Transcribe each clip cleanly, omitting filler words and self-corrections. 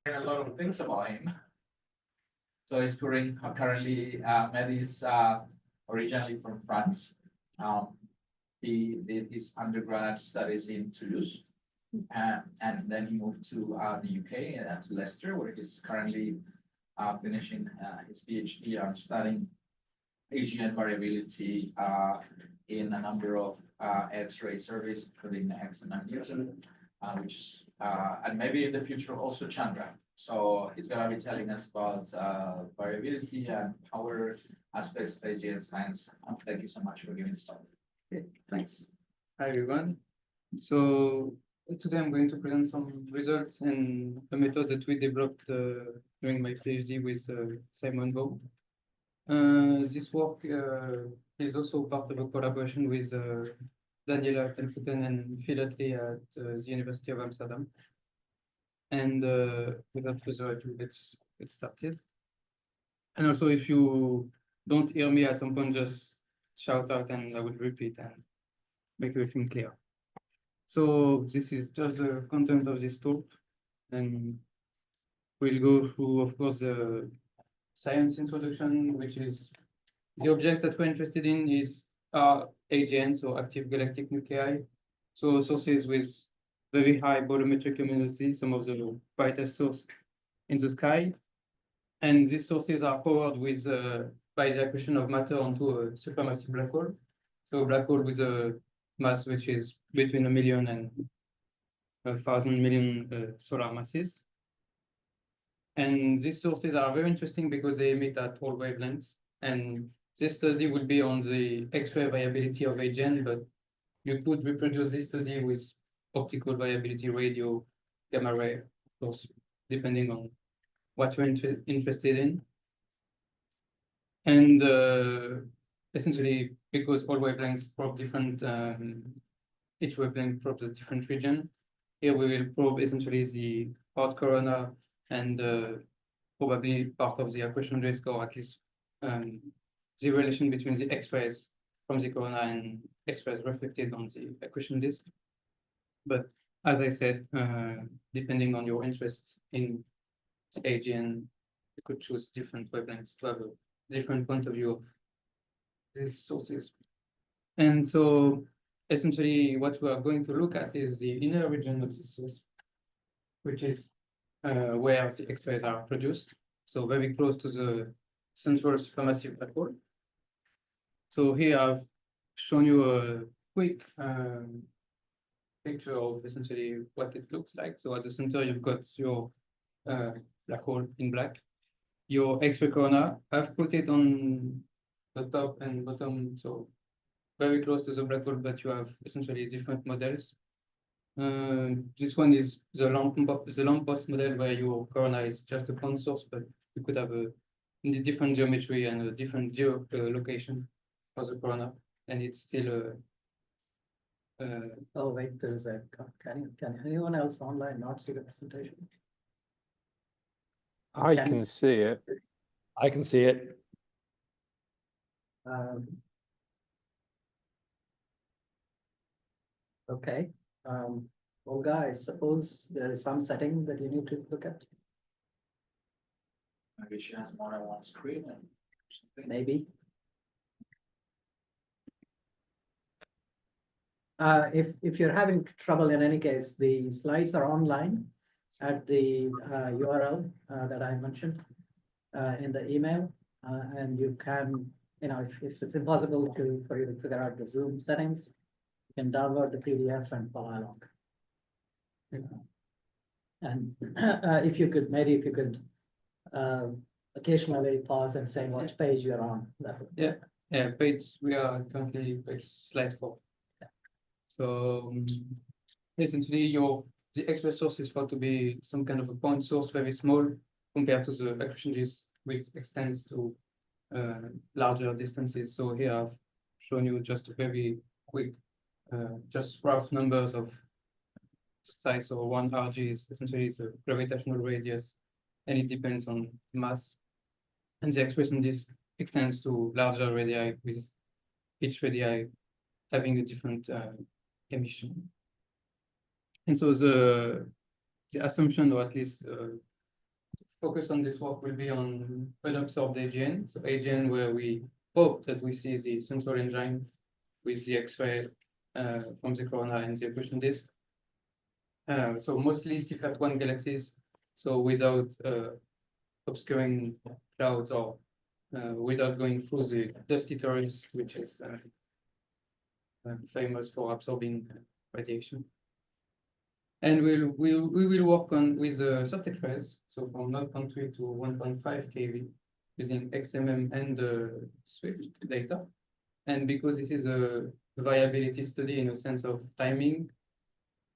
a lot of things about him. So he's currently Mehdy is originally from France. Um, he did his undergrad studies in Toulouse, and then he moved to the UK, to Leicester, where he's currently finishing his PhD on studying AGN variability in a number of X-ray surveys, including X and Newton, and maybe in the future also Chandra. So he's going to be telling us about variability and power aspects of AGN science. Thank you so much for giving this talk. Okay, thanks. Hi, everyone. So today I'm going to present some results and a method that we developed during my PhD with Simon Bow. This work is also part of a collaboration with Daniela Telfuten and Philately at the University of Amsterdam. And without further ado, let's get started. And also, if you don't hear me at some point, just shout out and I will repeat and make everything clear. So this is just the content of this talk, and we'll go through, of course, the science introduction, which is the objects that we're interested in is AGN, so active galactic nuclei, so sources with very high bolometric luminosity, some of the brightest source in the sky. And these sources are powered with by the accretion of matter onto a supermassive black hole. So a black hole with a mass which is between 1 million and 1,000 million solar masses. And these sources are very interesting because they emit at all wavelengths. And this study would be on the X-ray variability of AGN, but you could reproduce this study with optical variability, radio, gamma ray, of course, depending on what you're interested in. And essentially, because all wavelengths probe different, each wavelength probes a different region. Here we will probe essentially the hot corona and probably part of the accretion disk, or at least the relation between the X-rays from the corona and X-rays reflected on the accretion disk. But as I said, depending on your interests in the AGN, you could choose different wavelengths to have a different point of view of these sources. And so essentially what we are going to look at is the inner region of the source, which is where the X-rays are produced. So very close to the central supermassive black hole. So here I've shown you a quick picture of essentially what it looks like. So at the center, you've got your black hole in black. Your X-ray corona, I've put it on the top and bottom, so very close to the black hole, but you have essentially different models. This one is the Lampos model, where your corona is just a point source, but you could have a different geometry and a different location for the corona, and it's still oh wait, there is a can anyone else online not see the presentation? I can see it. I can see it. Okay. Well, guys, suppose there is some setting that you need to look at. Maybe she has more than one screen and something. Maybe. If you're having trouble, in any case, the slides are online at the URL that I mentioned in the email, and you can, if it's impossible for you to figure out the Zoom settings, you can download the PDF and follow along. And if you could occasionally pause and say which page you're on. Yeah, page, we are currently page slide 4. So essentially the X-ray source is thought to be some kind of a point source, very small compared to the accretion disk, which extends to larger distances. So here I've shown you just a very quick, just rough numbers of size. So 1 RG is essentially the gravitational radius, and it depends on mass. And the accretion disk extends to larger radii, with each radii having a different emission. And so the assumption, or at least focus on this work will be on unobserved AGN. So AGN where we hope that we see the central engine with the X-ray from the corona and the accretion disk. So mostly C-flat1 galaxies, so without obscuring clouds or without going through the dusty torus, which is famous for absorbing radiation. And we will work on with soft X-rays, so from 0.3 to 1.5 kV using XMM and Swift data. And because this is a variability study in a sense of timing,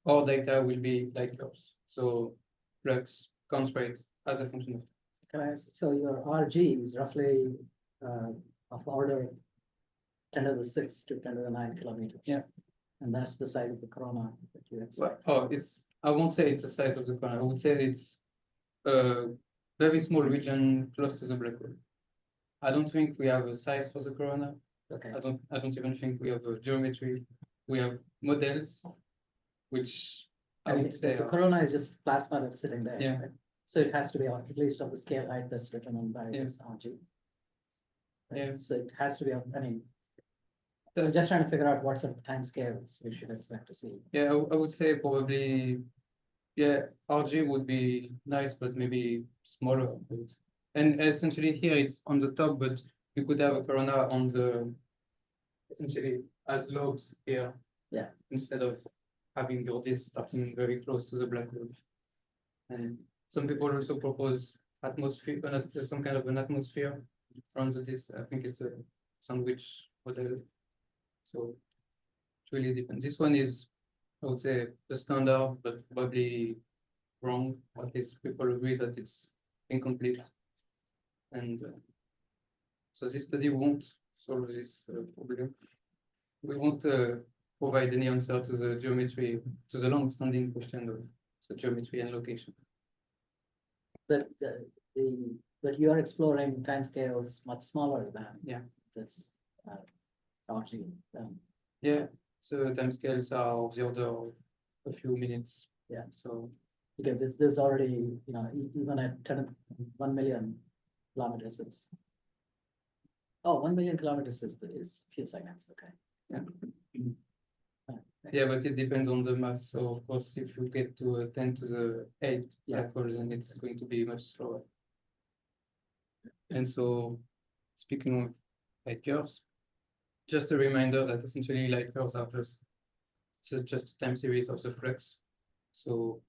our data will be like yours. So flux counts rate as a function of. Can I, so your RG is roughly of order 10⁶ to 10⁹ kilometers. Yeah. And that's the size of the corona that you expect. Well, I won't say it's the size of the corona. I would say it's a very small region close to the black hole. I don't think we have a size for the corona. Okay. I don't even think we have a geometry. We have models, which I mean, would say the corona is just plasma that's sitting there. Yeah. Right? So it has to be at least of the scale height that's determined by Yeah. this RG. Right? Yeah. So it has to be, I mean, I That's- was just trying to figure out what sort of time scales we should expect to see. Yeah, I would say probably, yeah, RG would be nice, but maybe smaller. And essentially here it's on the top, but you could have a corona on the, essentially as lobes here. Yeah. Instead of having your disk starting very close to the black hole. And some people also propose atmosphere, some kind of an atmosphere around the disk. I think it's a sandwich model. So it really depends. This one is, I would say, the standard, but probably wrong. At least people agree that it's incomplete. And so this study won't solve this problem. We won't provide any answer to the geometry, to the long-standing question of the geometry and location. But but you are exploring timescales much smaller than Yeah. this RG. Yeah, so timescales are of the order of a few minutes. Yeah. So Because this already, you know, even at 1 million kilometers, it's. Oh, 1 million kilometers is few seconds, okay. yeah, but it depends on the mass. So of course, if you get to a 10⁸ Yeah. black hole, then it's going to be much slower. And so, speaking of light curves, just a reminder that essentially light curves are just a time series of the flux. So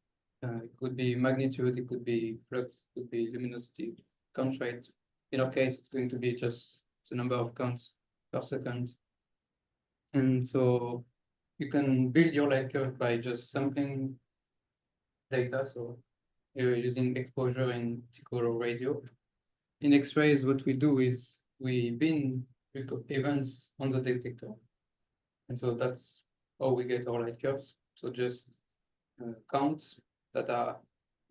it could be magnitude, it could be flux, it could be luminosity, count rate. In our case, it's going to be just the number of counts per second. And so you can build your light curve by just sampling data. So you're using exposure in optical or radio. In X-rays, what we do is we bin events on the detector. And so that's how we get our light curves. So just counts that are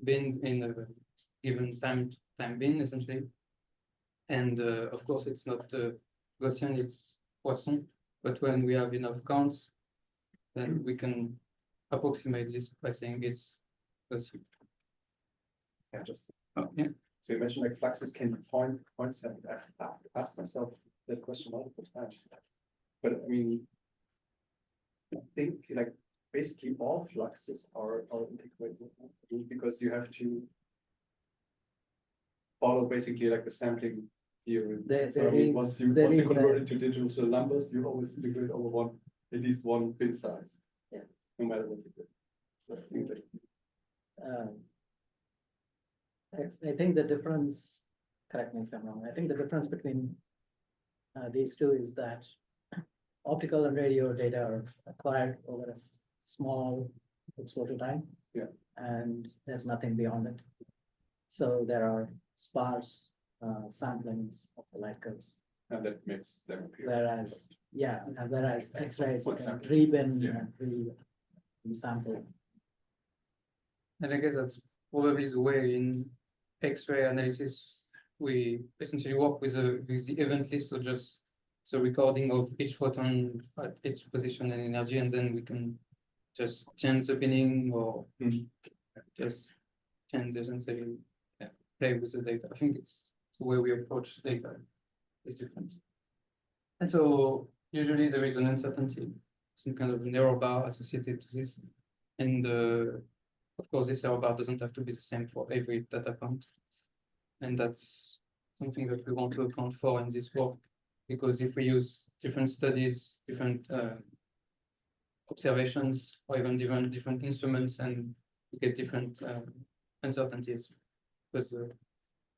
binned in a given time bin, essentially. And of course, it's not Gaussian, it's Poisson. But when we have enough counts, then we can approximate this by saying it's Gaussian. Yeah, just Oh, yeah. so you mentioned like fluxes can be points, and I've asked myself that question multiple times. But I mean, I think like basically all fluxes are integrated because you have to follow basically like the sampling theory. So I mean, once you convert it to digital numbers, you always integrate over at least one bin size. Yeah. No matter what you do. So I think that I think the difference, correct me if I'm wrong, I think the difference between these two is that optical and radio data are acquired over a small exposure time. Yeah. And there's nothing beyond it. So there are sparse samplings of the light curves. and that makes them appear. Whereas X-rays you One can sample. re-bin Yeah. and re-sample. And I guess that's probably the way in X-ray analysis, we essentially work with the event list, so just the recording of each photon at its position and energy, and then we can just change the binning or just change the sensing. Yeah. play with the data. I think it's the way we approach data is different. And so usually there is an uncertainty, some kind of an error bar associated to this. And of course, this error bar doesn't have to be the same for every data point. And that's something that we want to account for in this work, because if we use different studies, different observations, or even different instruments, and we get different uncertainties because the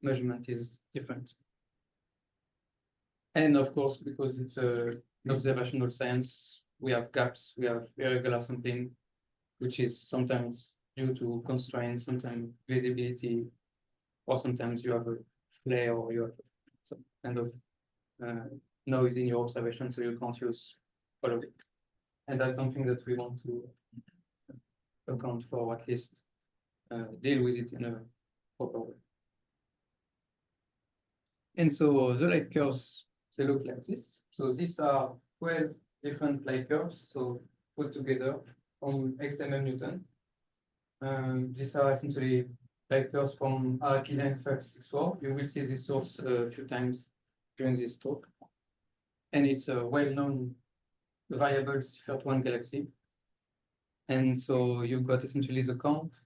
measurement is different. And of course, because it's an observational science, we have gaps, we have irregular sampling, which is sometimes due to constraints, sometimes visibility, or sometimes you have a flare or you have some kind of noise in your observation, so you can't use all of it. And that's something that we want to account for, or at least deal with it in a proper way. And so the light curves, they look like this. So these are 12 different light curves, so put together from XMM Newton. These are essentially light curves from AGN X-ray. You will see this source a few times during this talk. And it's a well-known variable CFERT1 galaxy. And so you've got essentially the count,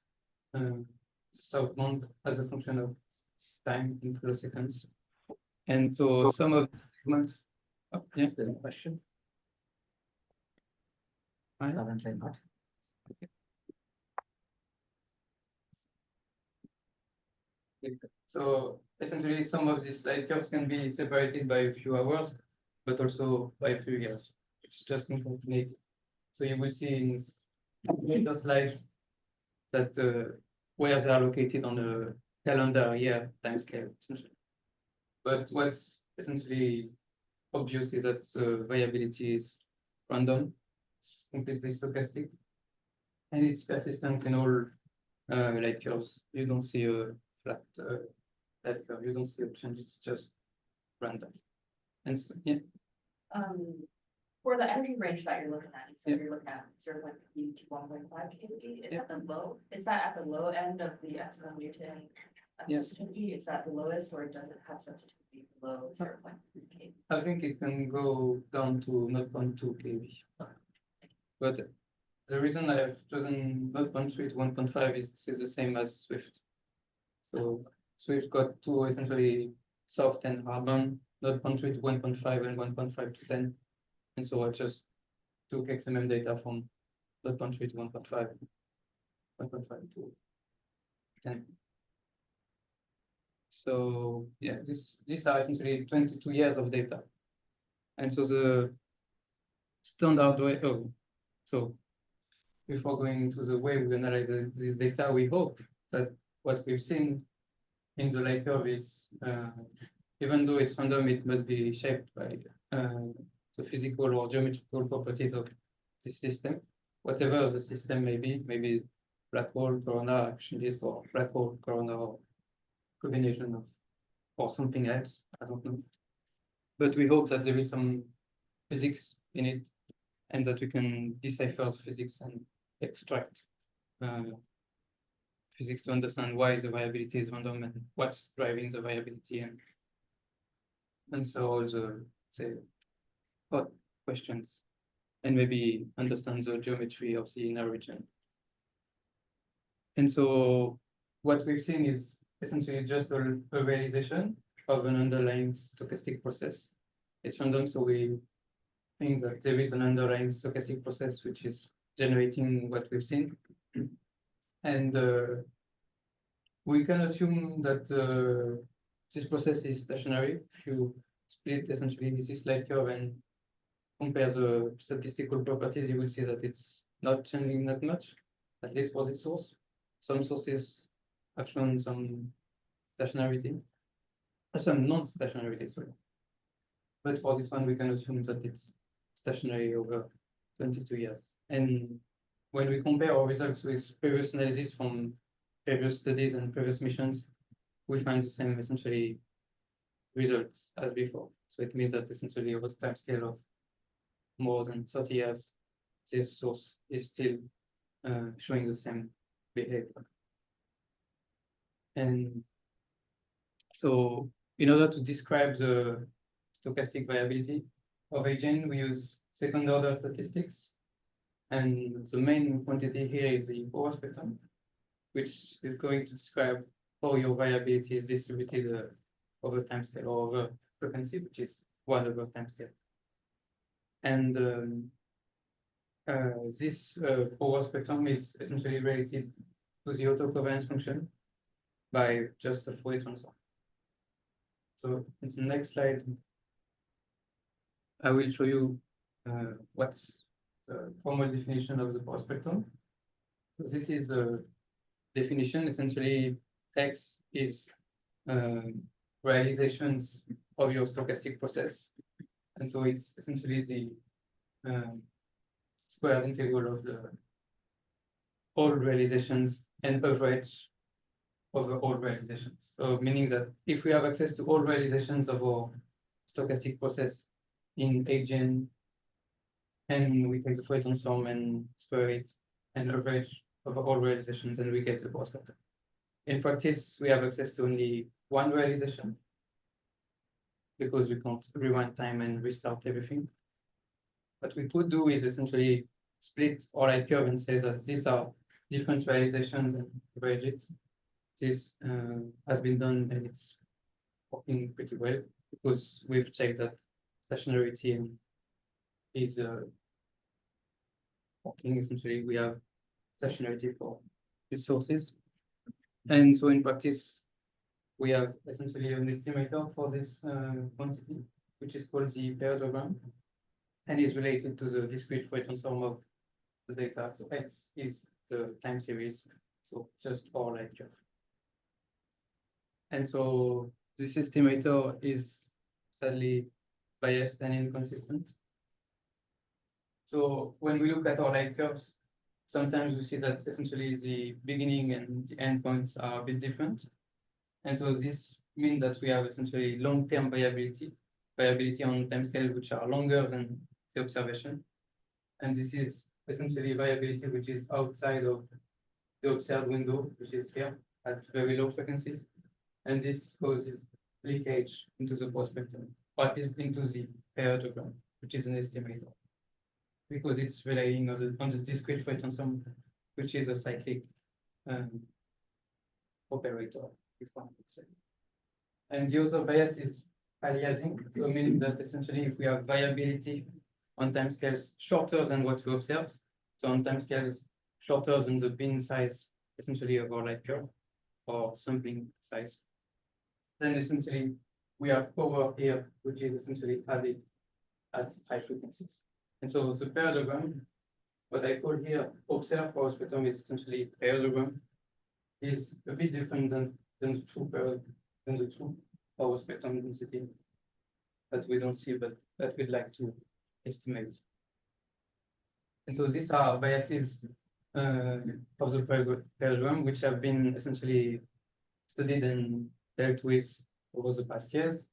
southbound as a function of time in kiloseconds. And so some of the segments, yeah. There's a question. Currently not. So essentially, some of these light curves can be separated by a few hours, but also by a few years. It's just concatenated. So you will see in later slides that where they are located on a calendar year timescale, essentially. But what's essentially obvious is that variability is random, it's completely stochastic, and it's persistent in all light curves. You don't see a flat light curve, you don't see a change, it's just random. And so, yeah. For the energy range that you're looking at, you said you're looking at 0.3 to 1.5 kV. Is that the low? Is that at the low end of the epsilon Newton sensitivity? Is that the lowest, or does it have sensitivity below 0.3 kV? I think it can go down to 0.2 kV. But the reason I have chosen 0.3 to 1.5 is this is the same as Swift. So Swift got two essentially soft and hard band, 0.3 to 1.5 and 1.5 to 10. And so I just took XMM data from 0.3 to 1.5, 1.5 to 10. So yeah, these are essentially 22 years of data. And so the standard way, so before going into the way we analyze this data, we hope that what we've seen in the light curve is, even though it's random, it must be shaped by the physical or geometrical properties of the system, whatever the system may be, maybe black hole, corona, actually, or black hole, corona, or combination of, or something else, I don't know. But we hope that there is some physics in it, and that we can decipher the physics and extract physics to understand why the variability is random and what's driving the variability, and so all the, say, hot questions, and maybe understand the geometry of the inner region. And so what we've seen is essentially just a realization of an underlying stochastic process. It's random, so we think that there is an underlying stochastic process which is generating what we've seen. And we can assume that this process is stationary. If you split essentially this light curve and compare the statistical properties, you will see that it's not changing that much, at least for this source. Some sources have shown some stationarity, some non-stationarity, sorry. But for this one, we can assume that it's stationary over 22 years. And when we compare our results with previous analysis from previous studies and previous missions, we find the same essentially results as before. So it means that essentially over the time scale of more than 30 years, this source is still showing the same behavior. And So in order to describe the stochastic variability of AGN, we use second order statistics. And the main quantity here is the power spectrum, which is going to describe how your variability is distributed over time scale or over frequency, which is 1 over time scale. And this power spectrum is essentially related to the autocovariance function by just a Fourier transform. So in the next slide, I will show you what's the formal definition of the power spectrum. So this is a definition. Essentially, X is realizations of your stochastic process. And so it's essentially the square integral of the all realizations and average over all realizations. So meaning that if we have access to all realizations of our stochastic process in AGN, and we take the Fourier transform and square it and average over all realizations, and we get the power spectrum. In practice, we have access to only one realization because we can't rewind time and restart everything. What we could do is essentially split our light curve and say that these are different realizations and average it. This has been done and it's working pretty well because we've checked that stationarity is working. Essentially, we have stationarity for these sources. And so in practice, we have essentially an estimator for this quantity, which is called the periodogram, and is related to the discrete Fourier transform of the data. So X is the time series, so just our light curve. And so this estimator is sadly biased and inconsistent. So when we look at our light curves, sometimes we see that essentially the beginning and the end points are a bit different. And so this means that we have essentially long-term variability on timescale which are longer than the observation. And this is essentially variability which is outside of the observed window, which is here at very low frequencies. And this causes leakage into the power spectrum, or at least into the periodogram, which is an estimator, because it's relying on the discrete Fourier transform, which is a cyclic operator, if one would say. And the other bias is aliasing, so meaning that essentially if we have variability on timescales shorter than what we observed, so on timescales shorter than the bin size, essentially of our light curve, or sampling size, then essentially we have power here, which is essentially added at high frequencies. And so the periodogram, what I call here observed power spectrum, is essentially periodogram, is a bit different than the true power spectrum density that we don't see, but that we'd like to estimate. And so these are biases of the periodogram, which have been essentially studied and dealt with over the past years,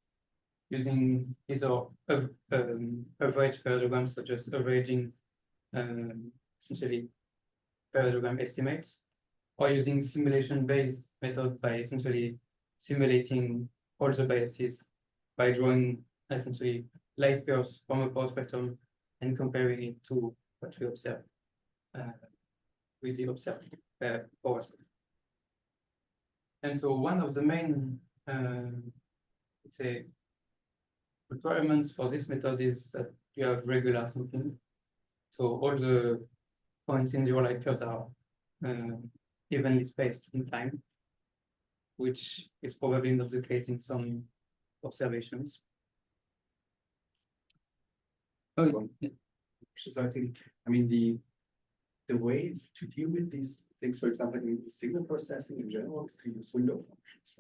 using either average periodograms, so just averaging essentially periodogram estimates, or using simulation-based method by essentially simulating all the biases by drawing essentially light curves from a power spectrum and comparing it to what we observe with the observed power spectrum. And so one of the main, let's say, requirements for this method is that you have regular sampling. So all the points in your light curves are evenly spaced in time, which is probably not the case in some observations. So I think, I mean, the way to deal with these things, for example, in signal processing in general, is to use window functions.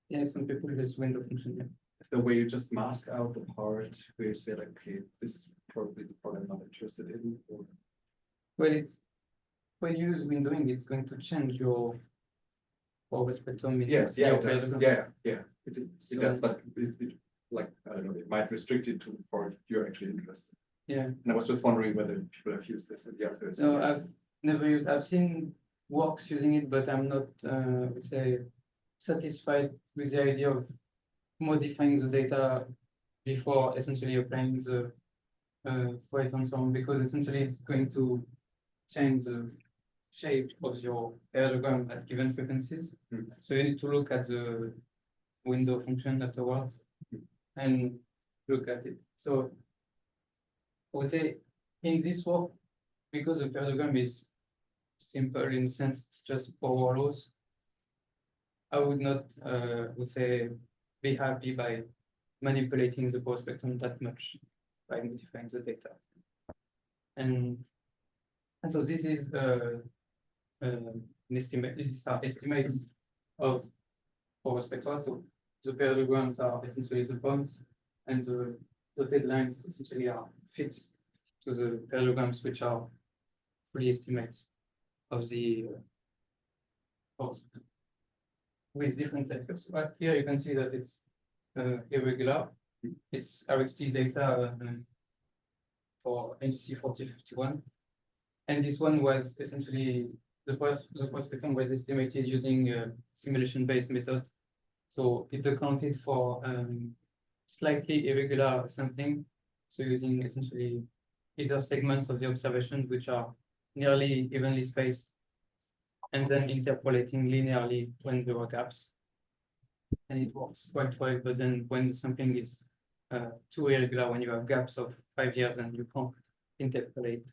Yeah, some people use window function. Yeah. It's the way you just mask out the part where you say, like, okay, this is probably the part I'm not interested in. Or... Well, it's when you use windowing, it's going to change your power spectrum. Yes, yeah, your it does. periodogram. Yeah, it does, but it, like, I don't know, it might restrict it to the part you're actually interested in. Yeah. And I was just wondering whether people have used this in the others. No, I've never used. I've seen works using it, but I'm not, let's say, satisfied with the idea of modifying the data before essentially applying the Fourier transform, because essentially it's going to change the shape of your parallelogram at given frequencies. So you need to look at the window function afterwards and look at it. So I would say in this work, because the parallelogram is simple in the sense it's just power laws, I would not would say be happy by manipulating the power spectrum that much by modifying the data. And so this is an estimate. These are estimates of power spectra. So the parallelograms are essentially the points, and the dotted lines essentially are fits to the parallelograms, which are fully estimates of the power spectrum with different lectures. But here you can see that it's irregular. It's RXT data for NGC 4051. And this one was essentially the power spectrum was estimated using a simulation-based method. So it accounted for slightly irregular sampling. So using essentially either segments of the observation which are nearly evenly spaced, and then interpolating linearly when there were gaps. And it works quite well, but then when the sampling is too irregular, when you have gaps of 5 years and you can't interpolate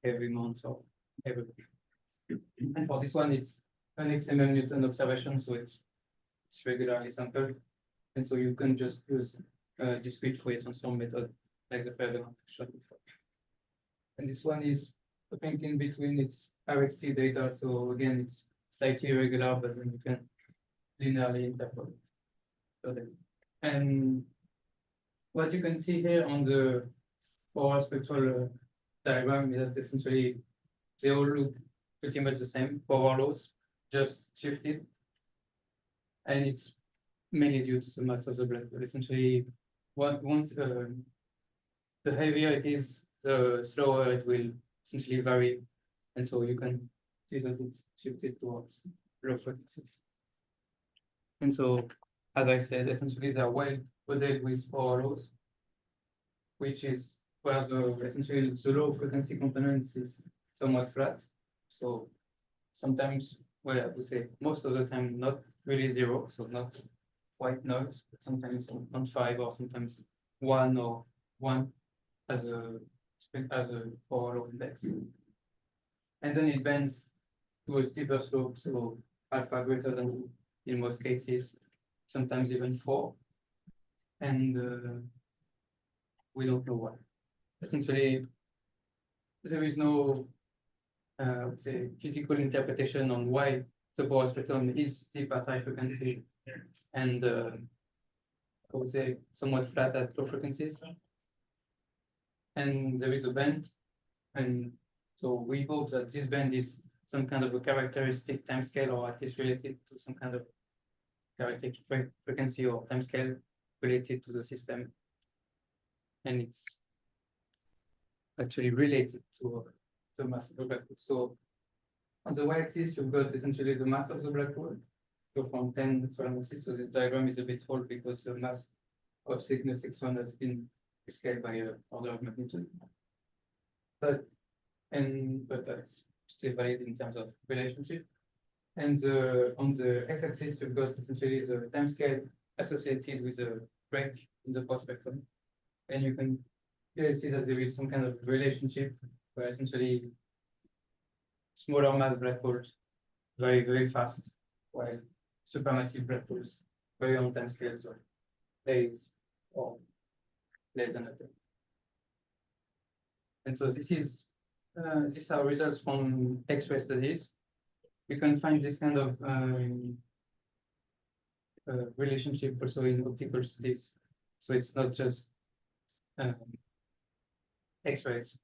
every month or every week. And for this one, it's an XMM Newton observation, so it's regularly sampled. And so you can just use a discrete Fourier transform method like the parallel showed before. And this one is, I think, in between, it's RXT data. So again, it's slightly irregular, but then you can linearly interpolate. And what you can see here on the power spectral diagram is that essentially they all look pretty much the same, power laws, just shifted. And it's mainly due to the mass of the black hole. Essentially, once the heavier it is, the slower it will essentially vary. And so you can see that it's shifted towards low frequencies. And so, as I said, essentially they are well modeled with power laws, which is where essentially the low frequency component is somewhat flat. So sometimes, well, I would say most of the time not really zero, so not white noise, but sometimes on 5 or sometimes 1 or 1 as a power law index. And then it bends to a steeper slope, so alpha greater than 2 in most cases, sometimes even 4. And we don't know why. Essentially, there is no say physical interpretation on why the power spectrum is steep at high frequencies and I would say somewhat flat at low frequencies. And there is a bend, and so we hope that this bend is some kind of a characteristic timescale, or at least related to some kind of characteristic frequency or timescale related to the system. And it's actually related to the mass of the black hole. So on the y-axis, you've got essentially the mass of the black hole. So from 10 solar masses, so this diagram is a bit old because the mass of Cygnus X1 has been scaled by an order of magnitude. But that's still valid in terms of relationship. And on the x-axis, you've got essentially the timescale associated with a break in the power spectrum. And you can clearly see that there is some kind of relationship where essentially smaller mass black holes very, very fast, while supermassive black holes very on time scales of days or less than a day. And so this is these are results from X-ray studies. You can find this kind of relationship also in optical studies. So it's not just X-rays,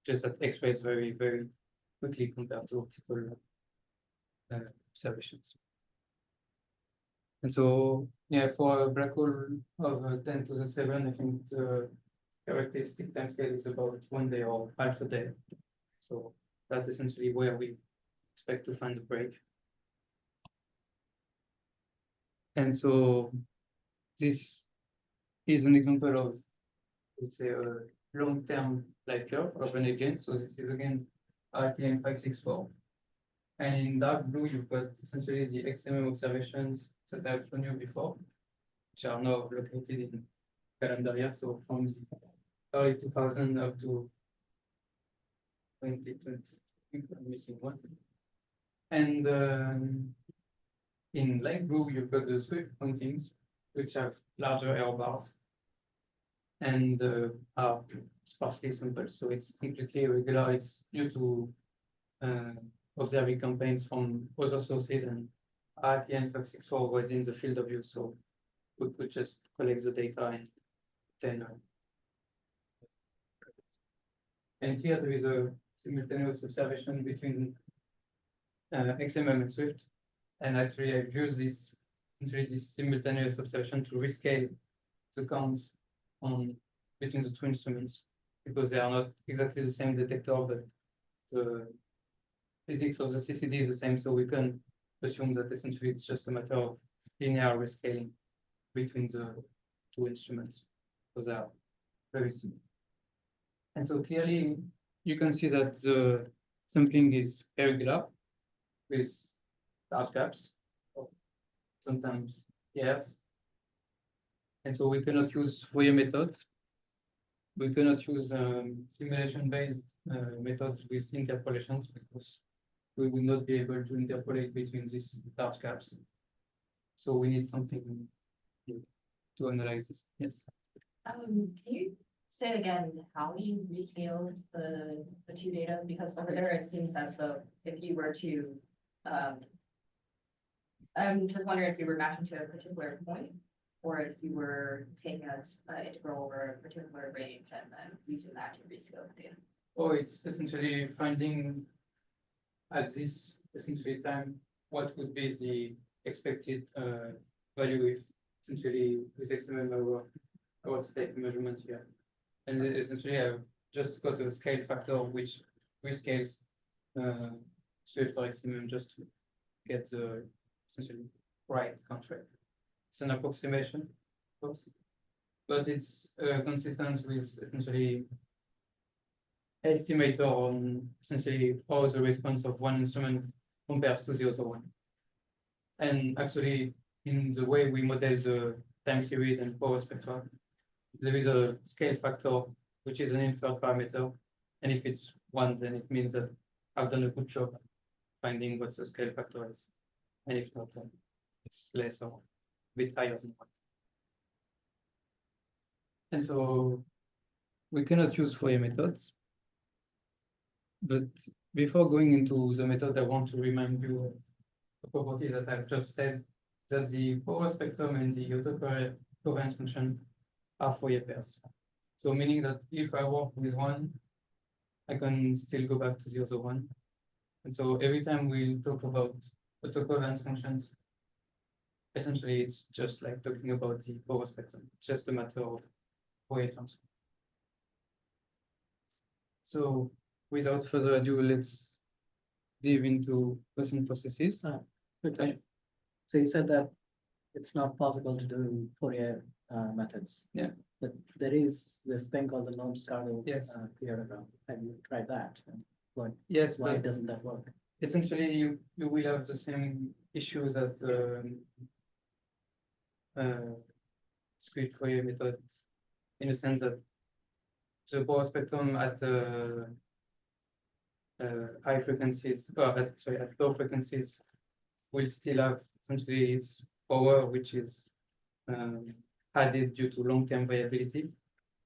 just that X-rays very, very quickly compared to optical observations. And so, yeah, for a black hole of 10 to the 7, I think the characteristic timescale is about 1 day or half a day. So that's essentially where we expect to find the break. And so this is an example of, let's say, a long-term life curve of an AGN. So this is again AGN 564. And in dark blue, you've got essentially the XMM observations that I've shown you before, which are now located in calendar year. So from the early 2000 up to 2020, I think I'm missing one. And in light blue, you've got the swift pointings, which have larger error bars and are sparsely sampled. So it's completely irregular. It's due to observing campaigns from other sources, and AGN 564 was in the field of view. So we could just collect the data and then. And here there is a simultaneous observation between XMM and Swift. And actually I've used this simultaneous observation to rescale the counts on between the two instruments, because they are not exactly the same detector, but the physics of the CCD is the same, so we can assume that essentially it's just a matter of linear rescaling between the two instruments, because they are very similar. And so clearly you can see that the sampling is irregular with large gaps of sometimes years. And so we cannot use Fourier methods. We cannot use simulation-based methods with interpolations, because we will not be able to interpolate between these large gaps. So we need something to analyze this. Yes. Can you say again how you rescaled the two data? Because over there it seems as though if you were to, I'm just wondering if you were matching to a particular point, or if you were taking an integral over a particular range and then using that to rescale the data. Oh, it's essentially finding at this essentially time what would be the expected value if essentially with XMM I want to take a measurement here. And essentially I've just got a scale factor which rescales Swift or XMM just to get the essentially right contract. It's an approximation, of course, but it's consistent with essentially estimator on essentially how the response of one instrument compares to the other one. And actually, in the way we model the time series and power spectra, there is a scale factor, which is an inferred parameter. And if it's 1, then it means that I've done a good job finding what the scale factor is. And if not, then it's less or a bit higher than 1. And so we cannot use Fourier methods. But before going into the method, I want to remind you of the property that I've just said, that the power spectrum and the autocovariance function are Fourier pairs. So meaning that if I work with one, I can still go back to the other one. And so every time we talk about autocovariance functions, essentially it's just like talking about the power spectrum. It's just a matter of Fourier transform. So without further ado, let's dive into person processes. Good question. So you said that it's not possible to do Fourier methods. Yeah. But there is this thing called the Lone-Scardo Yes. theorem. Have you tried that? And Yes, why but doesn't that work? essentially you will have the same issues as the discrete Fourier method, in the sense that the power spectrum at high frequencies, at low frequencies, will still have essentially its power, which is added due to long-term variability,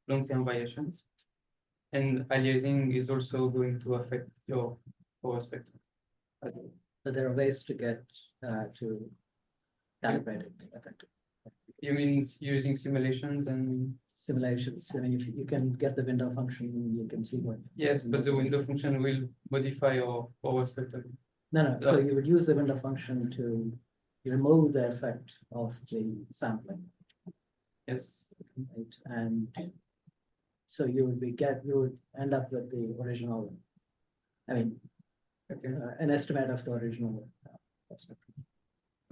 long-term variations. And aliasing is also going to affect your power spectrum. But there are ways to get to calibrate it effectively. You mean using simulations and? Simulations, I mean, if you can get the window function, you can see what. Yes, but the window function will modify your power spectrum. No, so you would use the window function to remove the effect of the sampling. Yes. Right? And so you would end up with the original, I mean, Okay. an estimate of the original spectrum.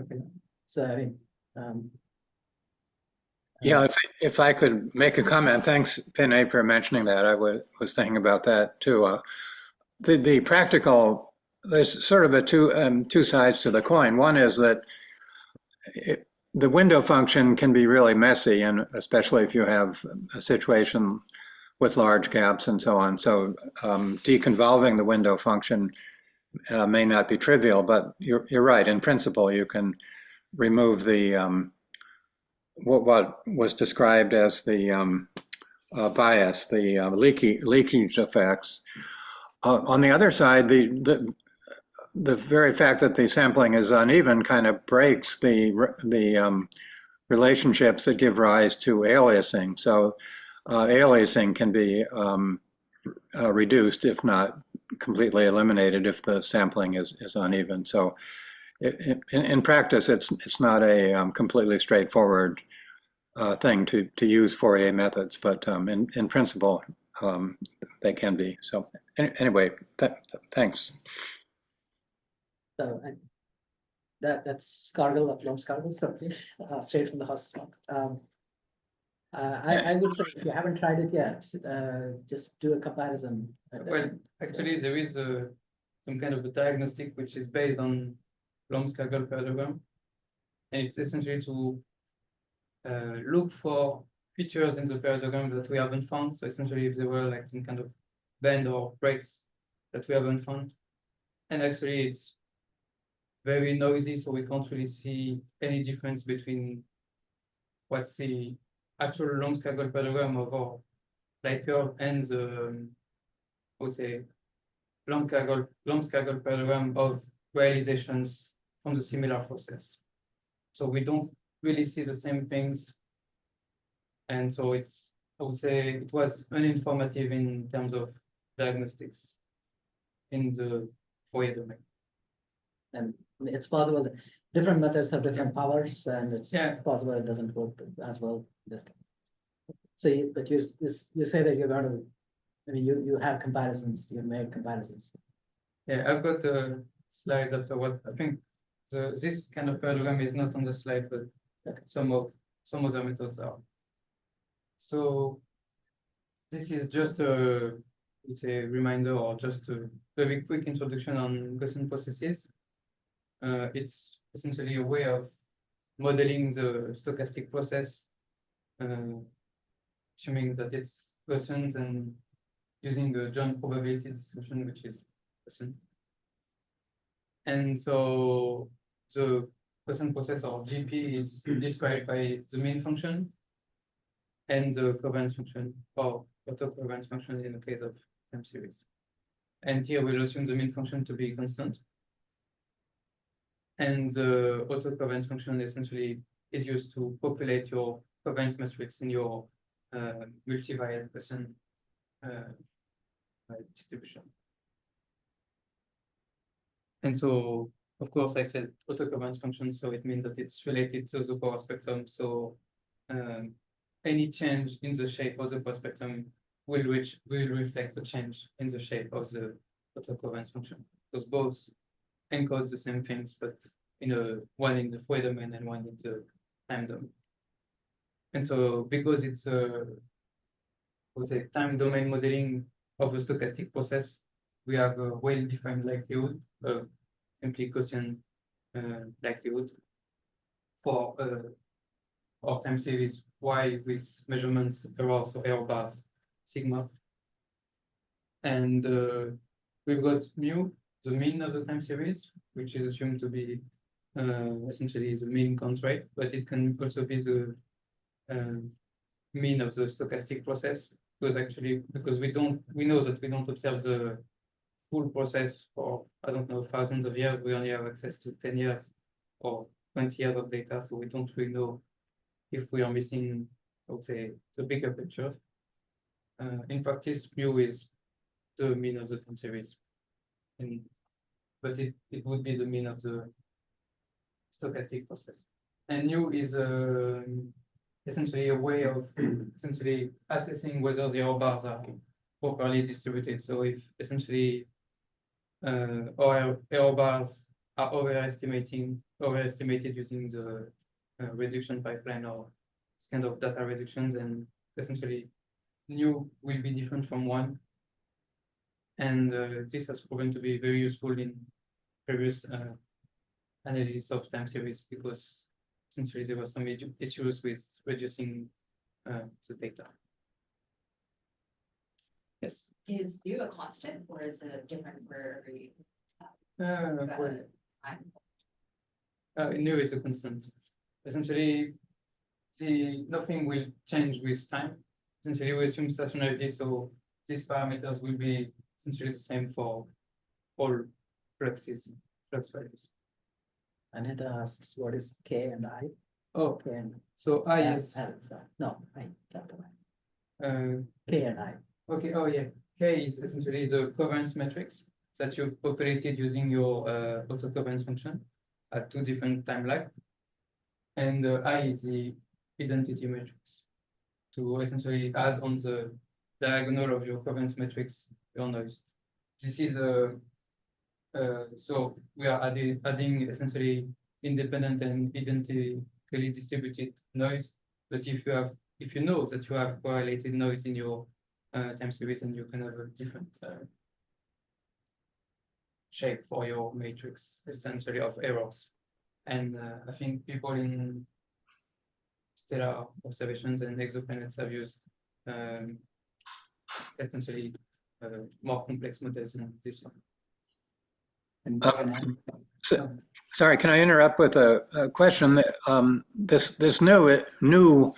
Okay. So I mean, Um, Yeah, if I could make a comment, thanks, Pinay, for mentioning that. I was thinking about that too. The practical, there's sort of a two sides to the coin. One is that the window function can be really messy, and especially if you have a situation with large gaps and so on. So deconvolving the window function may not be trivial, but you're right. In principle, you can remove the what was described as the bias, the leakage effects. On the other side, the very fact that the sampling is uneven kind of breaks the relationships that give rise to aliasing. So aliasing can be reduced, if not completely eliminated, if the sampling is uneven. So in practice, it's not a completely straightforward thing to use Fourier methods, but in principle, they can be. So anyway, thanks. So that's Cargill of Lom's Cargill, straight from the horse's mouth. I would say if you haven't tried it yet, just do a comparison. Well, actually, there is some kind of a diagnostic which is based on Lom's-Cargill parallelogram, and it's essentially to look for features in the parallelogram that we haven't found. So essentially, if there were like some kind of bend or breaks that we haven't found, and actually it's very noisy, so we can't really see any difference between what's the actual Lom's-Cargill parallelogram of our light curve and the, I would say, Lom's-Cargill parallelogram of realizations from the similar process. So we don't really see the same things. And so it's, I would say it was uninformative in terms of diagnostics in the Fourier domain. And it's possible that different methods have different powers, and it's possible it doesn't work as well in this case. So, but you say that you're going to, I mean, you have comparisons, you've made comparisons. Yeah, I've got slides afterward. I think this kind of parallelogram is not on the slide, but some other methods are. So this is just a, let's say, reminder or just a very quick introduction on Gaussian processes. It's essentially a way of modeling the stochastic process, assuming that it's Gaussian and using a joint probability distribution, which is Gaussian. And so the Gaussian process, or GP, is described by the mean function and the covariance function, or autocovariance function in the case of time series. And here we'll assume the mean function to be constant. And the autocovariance function essentially is used to populate your covariance matrix in your multivariate Gaussian distribution. And so, of course, I said autocovariance function, so it means that it's related to the power spectrum. So any change in the shape of the power spectrum will reflect a change in the shape of the autocovariance function, because both encode the same things, but one in the Fourier domain and one in the time domain. And so because it's a, I would say, time domain modeling of a stochastic process, we have a well-defined likelihood, simply Gaussian likelihood for our time series Y with measurements errors, so error bars sigma. And we've got mu, the mean of the time series, which is assumed to be essentially the mean count rate, but it can also be the mean of the stochastic process, because we know that we don't observe the full process for, I don't know, thousands of years. We only have access to 10 years or 20 years of data, so we don't really know if we are missing, I would say, the bigger picture. In practice, mu is the mean of the time series, but it would be the mean of the stochastic process. And nu is essentially a way of essentially assessing whether the error bars are properly distributed. So if essentially our error bars are overestimated using the reduction pipeline or this kind of data reductions, and essentially new will be different from one. And this has proven to be very useful in previous analysis of time series, because essentially there were some issues with reducing the data. Yes. Is U a constant or is it different for every? Nu is a constant. Essentially, nothing will change with time. Essentially, we assume stationarity, so these parameters will be essentially the same for all flux values. Anita asks, what is K and I? Oh, K and so I L, is sorry. No, I, capital I. uh, K and I. okay. Oh yeah, K is essentially the covariance matrix that you've populated using your autocovariance function at 2 different time lag, and I is the identity matrix to essentially add on the diagonal of your covariance matrix your noise. This is so we are adding essentially independent and identically distributed noise. But if you know that you have correlated noise in your time series, and you can have a different shape for your matrix, essentially of errors. And I think people in stellar observations and exoplanets have used essentially more complex models than this one. And Sorry, can I interrupt with a question? This new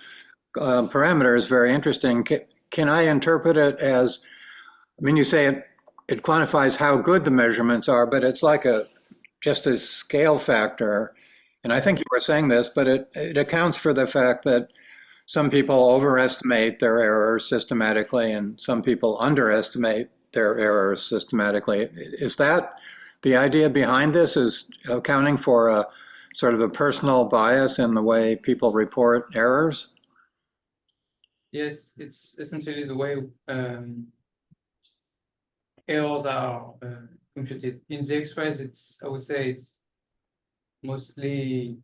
parameter is very interesting. Can I interpret it as, I mean, you say it quantifies how good the measurements are, but it's like just a scale factor. And I think you were saying this, but it accounts for the fact that some people overestimate their errors systematically and some people underestimate their errors systematically. Is that the idea behind this, is accounting for a sort of a personal bias in the way people report errors? Yes, it's essentially the way errors are computed. In the X-rays, I would say it's mostly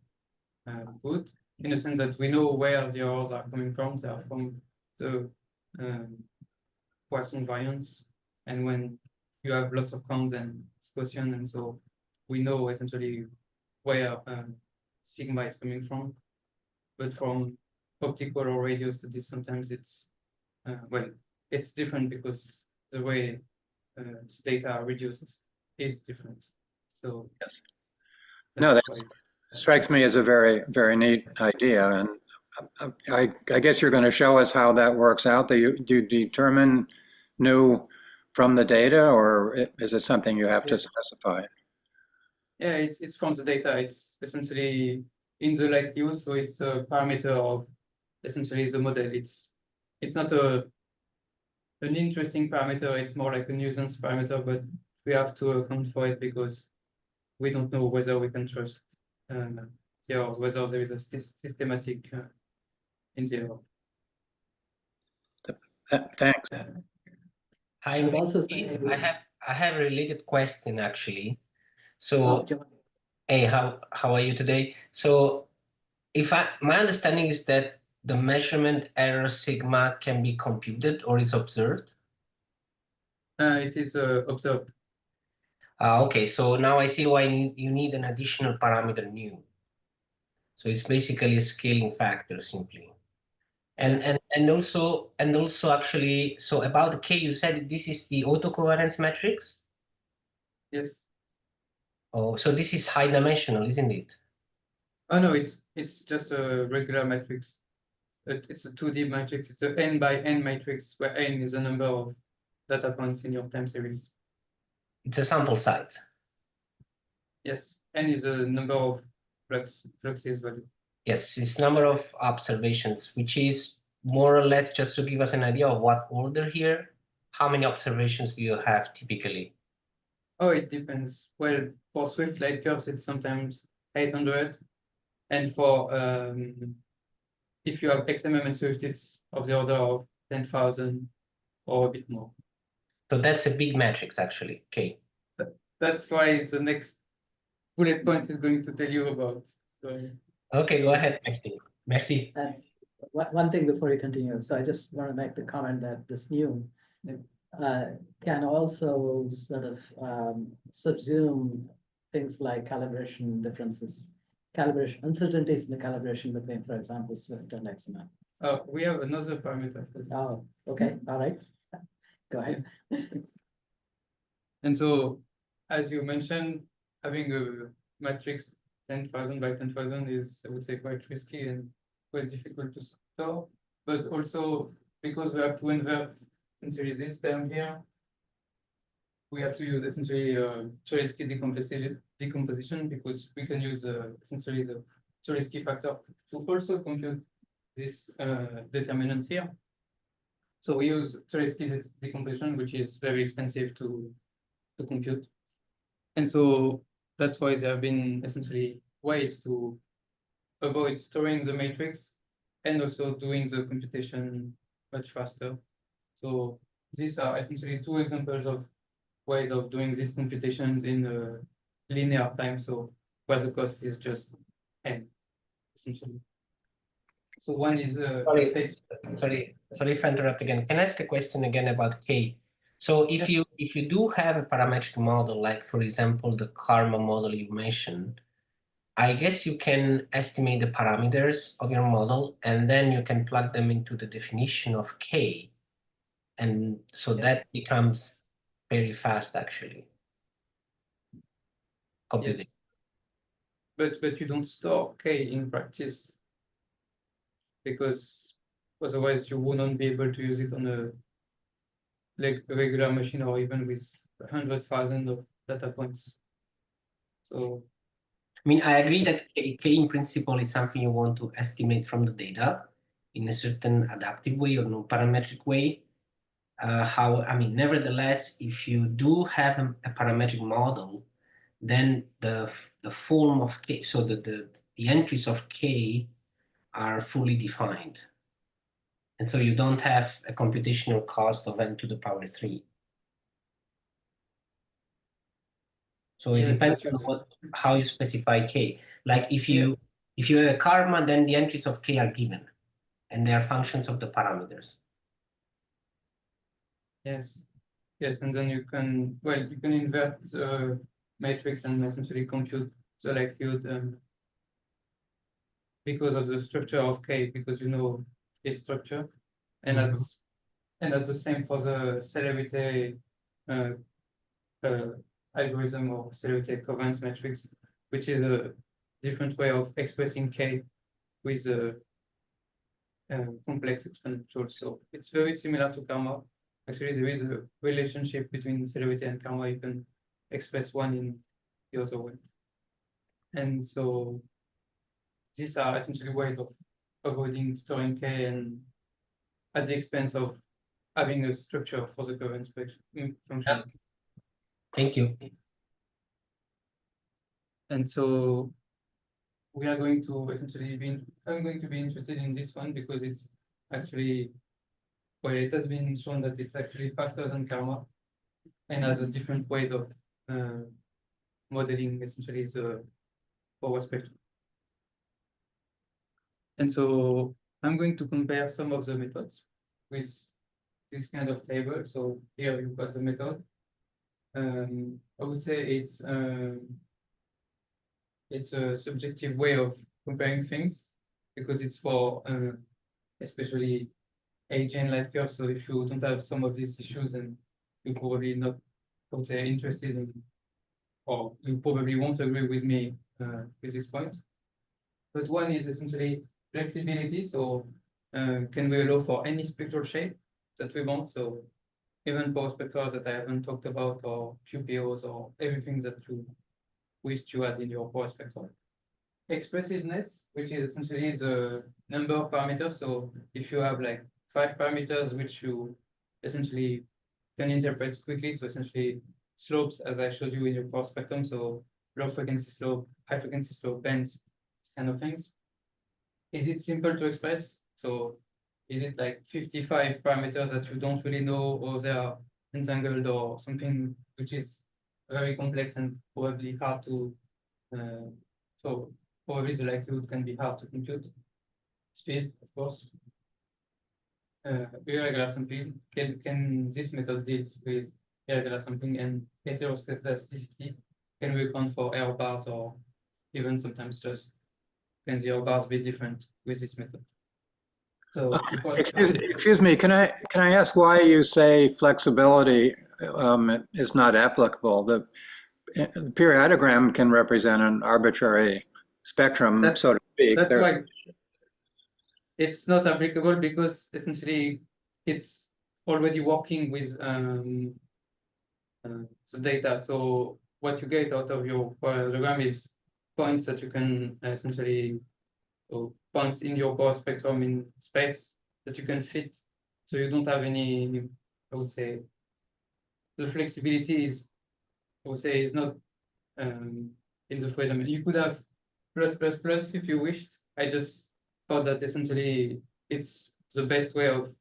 good, in the sense that we know where the errors are coming from. They are from the Poisson variance, and when you have lots of counts and it's Gaussian, and so we know essentially where sigma is coming from. But from optical or radio studies, sometimes it's well, it's different because the way the data are reduced is different. So yes, no, that strikes me as a very, very neat idea. And I guess you're going to show us how that works out. Do you determine new from the data, or is it something you have to specify? Yeah, it's from the data. It's essentially in the likelihood, so it's a parameter of essentially the model. It's not an interesting parameter. It's more like a nuisance parameter, but we have to account for it because we don't know whether we can trust or whether there is a systematic in the error. Thanks. Hi, would also Mehdy. say- I have a related question actually. Oh, So, John. hey, how are you today? So, my understanding is that the measurement error sigma can be computed or is observed. It is observed. Okay, so now I see why you need an additional parameter nu. So it's basically a scaling factor simply. And also actually, so about the K, you said this is the autocovariance matrix. Yes. Oh, so this is high dimensional, isn't it? Oh no, it's just a regular matrix. It's a 2D matrix. It's an n by n matrix, where n is the number of data points in your time series. It's a sample size. Yes, n is a number of fluxes value. Yes, it's number of observations, which is more or less, just to give us an idea of what order here. How many observations do you have typically? Oh, it depends. Well, for Swift light curves, it's sometimes 800, and for if you have XMM and Swift, it's of the order of 10,000 or a bit more. So that's a big matrix actually. Okay. That's why the next bullet point is going to tell you about. So, Okay, go ahead, Mehdi. Merci. And one thing before you continue, so I just want to make the comment that this new can also sort of subsume things like calibration differences, calibration uncertainties in the calibration between, for example, Swift and XML. We have another parameter for this. Oh, okay, all right. Go ahead. And so, as you mentioned, having a matrix 10,000 by 10,000 is, I would say, quite risky and quite difficult to store. But also, because we have to invert essentially this term here, we have to use essentially Cholesky decomposition because we can use essentially the Cholesky factor to also compute this determinant here. So we use Cholesky decomposition, which is very expensive to compute. And so that's why there have been essentially ways to avoid storing the matrix and also doing the computation much faster. So these are essentially two examples of ways of doing these computations in a linear time. So where the cost is just n, essentially. So one is Sorry if I interrupt again. Can I ask a question again about K? So if you do have a parametric model, like for example the karma model you mentioned, I guess you can estimate the parameters of your model and then you can plug them into the definition of K. And so that becomes very fast actually. Computing. Yes. But you don't store K in practice because otherwise you wouldn't be able to use it on a regular machine or even with 100,000 of data points. So I mean, I agree that K in principle is something you want to estimate from the data in a certain adaptive way or non-parametric way. Nevertheless, if you do have a parametric model, then the form of K, so the entries of K are fully defined. And so you don't have a computational cost of n to the power 3. So it depends on how you specify K. Like if you have a karma, then the entries of K are given and they are functions of the parameters. yes, and then you can invert the matrix and essentially compute the likelihood because of the structure of K, because you know its structure, and that's the same for the celerity algorithm or celerity covariance matrix, which is a different way of expressing K with a complex exponential. So it's very similar to karma. Actually, there is a relationship between celerity and karma. You can express one in the other one. And so these are essentially ways of avoiding storing K and at the expense of having a structure for the covariance function. Thank you. And so we are going to essentially I'm going to be interested in this one because it's actually, well, it has been shown that it's actually faster than karma and has a different ways of modeling essentially the power spectrum. And so I'm going to compare some of the methods with this kind of table. So here you've got the method. I would say it's a subjective way of comparing things because it's for especially AGN Lefkir. So if you don't have some of these issues, then you're probably not, I would say, interested in, or you probably won't agree with me with this point. But one is essentially flexibility. So can we allow for any spectral shape that we want? So even power spectra that I haven't talked about, or QPOs, or everything that you wish to add in your power spectrum. Expressiveness, which is essentially the number of parameters. So if you have like 5 parameters, which you essentially can interpret quickly, so essentially slopes, as I showed you in your power spectrum, so low frequency slope, high frequency slope, bands, these kind of things. Is it simple to express? So is it like 55 parameters that you don't really know, or they are entangled, or something which is very complex and probably hard to so probably the likelihood can be hard to compute. Speed, of course. Irregular sampling, can this method deal with irregular sampling and heteroscedasticity? Can we account for error bars, or even sometimes just can the error bars be different with this method? So Excuse me, can I ask why you say flexibility is not applicable? The periodogram can represent an arbitrary spectrum, so to speak. That's why it's not applicable, because essentially it's already working with the data. So what you get out of your periodogram is points that you can essentially, so points in your power spectrum in space that you can fit. So you don't have any, I would say, the flexibility is, I would say, is not in the freedom. You could have plus if you wished. I just thought that essentially it's the best way of.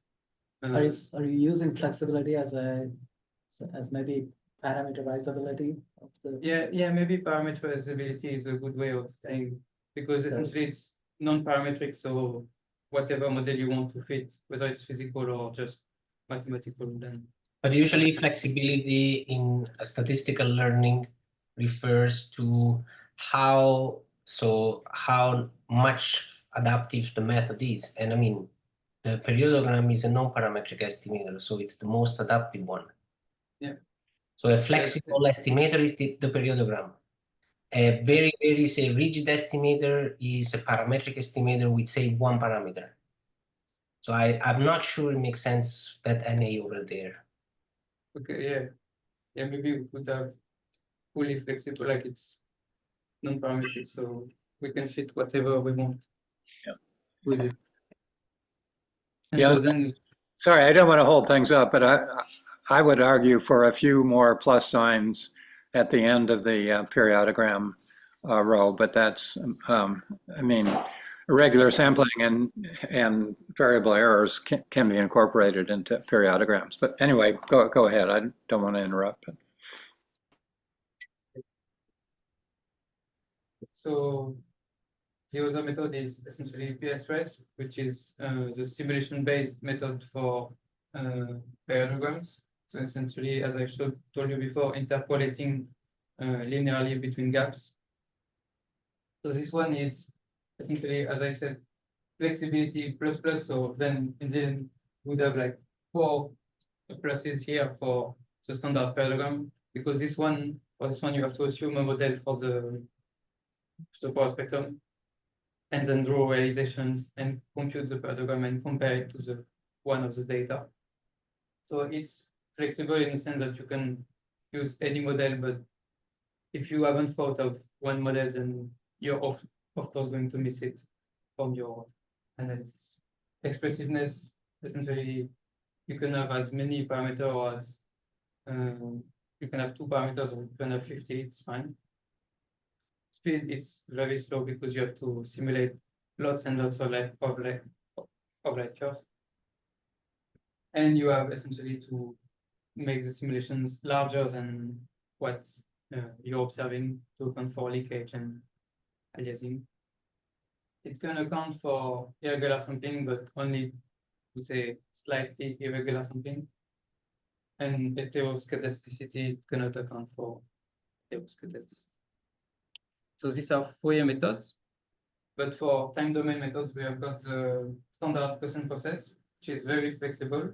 Are you using flexibility as maybe parameterizability of the? Yeah, maybe parameterizability is a good way of saying, because So- essentially it's non-parametric, so whatever model you want to fit, whether it's physical or just mathematical, then. But usually flexibility in statistical learning refers to how much adaptive the method is. And I mean, the periodogram is a non-parametric estimator, so it's the most adaptive one. Yeah. So a flexible estimator is the periodogram. A very say rigid estimator is a parametric estimator with say one parameter. So I'm not sure it makes sense that NA over there. Okay, yeah, maybe we could have fully flexible, like it's non-parametric, so we can fit whatever we want. Yeah. With it. And Yeah. so then, Sorry, I don't want to hold things up, but I would argue for a few more plus signs at the end of the periodogram row, but that's, I mean, irregular sampling and variable errors can be incorporated into periodograms. But anyway, go ahead. I don't want to interrupt. so the other method is essentially PSRS, which is the simulation-based method for periodograms. So essentially, as I told you before, interpolating linearly between gaps. So this one is essentially, as I said, flexibility plus. So then in the end, we would have like 4 pluses here for the standard parallelogram, because this one you have to assume a model for the power spectrum, and then draw realizations and compute the parallelogram and compare it to the one of the data. So it's flexible in the sense that you can use any model, but if you haven't thought of one model, then you're of course going to miss it from your analysis. Expressiveness, essentially, you can have as many parameters as you can have 2 parameters, or you can have 50, it's fine. Speed, it's very slow because you have to simulate lots and lots of light curves. And you have essentially to make the simulations larger than what you're observing to account for leakage and aliasing. It can account for irregular sampling, but only, would say, slightly irregular sampling. And heteroscedasticity cannot account for heteroscedasticity. So these are Fourier methods. But for time domain methods, we have got the standard Gaussian process, which is very flexible,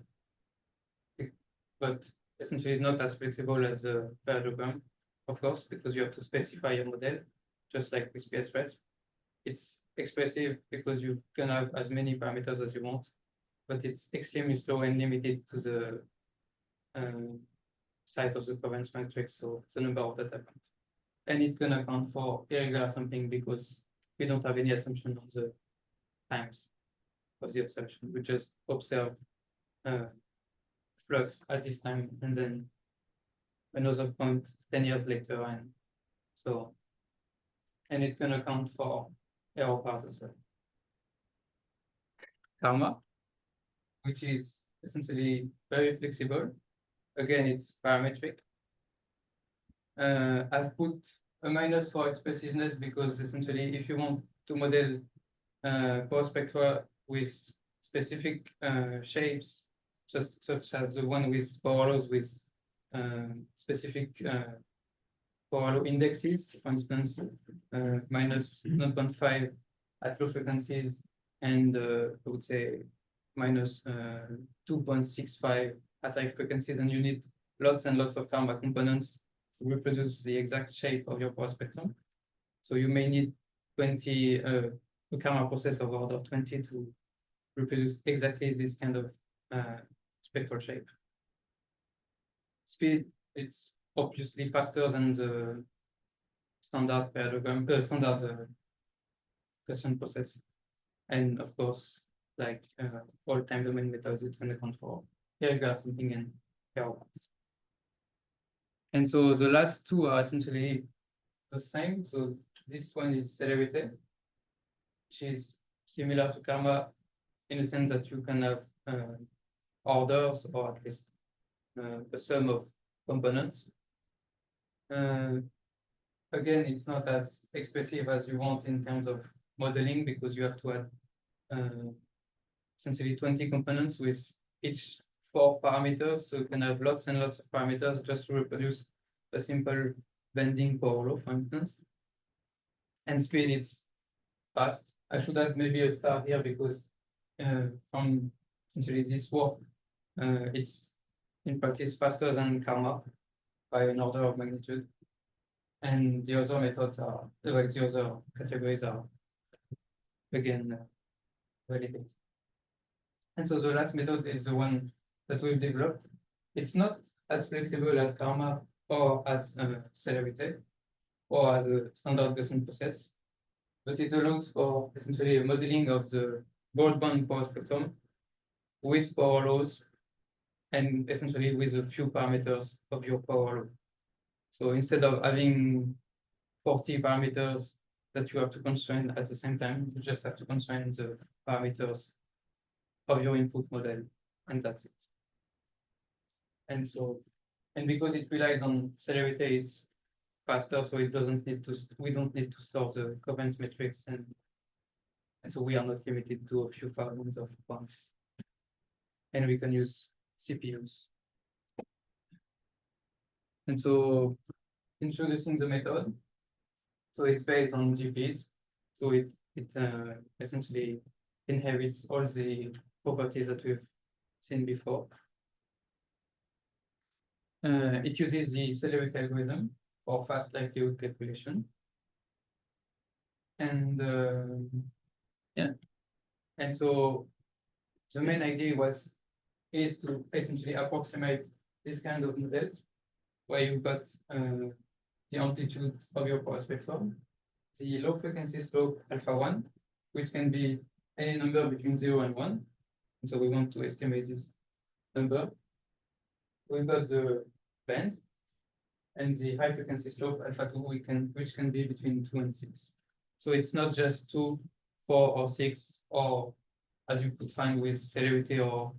but essentially not as flexible as the parallelogram, of course, because you have to specify your model, just like with PSRS. It's expressive because you can have as many parameters as you want, but it's extremely slow and limited to the size of the covariance matrix, so the number of data points. And it can account for irregular sampling because we don't have any assumption on the times of the observation. We just observe flux at this time, and then another point 10 years later, and so. And it can account for error bars as well. Karma, which is essentially very flexible. Again, it's parametric. I've put a minus for expressiveness, because essentially if you want to model power spectra with specific shapes, just such as the one with power laws with specific power law indexes, for instance, minus 0.5 at low frequencies, and I would say minus 2.65 at high frequencies, and you need lots and lots of karma components to reproduce the exact shape of your power spectrum. So you may need 20 a karma process of order 20 to reproduce exactly this kind of spectral shape. Speed, it's obviously faster than the standard parallelogram, standard Gaussian process, and of course, like all time domain methods, it can account for irregular sampling and error bars. And so the last two are essentially the same. So this one is celerity, which is similar to karma in the sense that you can have orders, or at least a sum of components. Again, it's not as expressive as you want in terms of modeling, because you have to add essentially 20 components with each 4 parameters. So you can have lots and lots of parameters just to reproduce a simple bending power law, for instance. And speed, it's fast. I should have maybe a star here, because from essentially this work, it's in practice faster than karma by an order of magnitude. And the other methods are, like the other categories are, again, validated. And so the last method is the one that we've developed. It's not as flexible as karma or as celerity or as a standard Gaussian process, but it allows for essentially a modeling of the broadband power spectrum with power laws and essentially with a few parameters of your power law. So instead of having 40 parameters that you have to constrain at the same time, you just have to constrain the parameters of your input model, and that's it. And so, and because it relies on celerity, it's faster, so it doesn't need to, we don't need to store the covariance matrix, and so we are not limited to a few thousands of points. And we can use CPUs. And so, introducing the method. So it's based on GPs. So it essentially inherits all the properties that we've seen before. It uses the celerity algorithm for fast likelihood calculation. And yeah, and so the main idea is to essentially approximate this kind of models where you've got the amplitude of your power spectrum, the low frequency slope alpha 1, which can be any number between 0 and 1. And so we want to estimate this number. We've got the band and the high frequency slope alpha 2, which can be between 2 and 6. So it's not just 2, 4, or 6, or as you could find with celerity or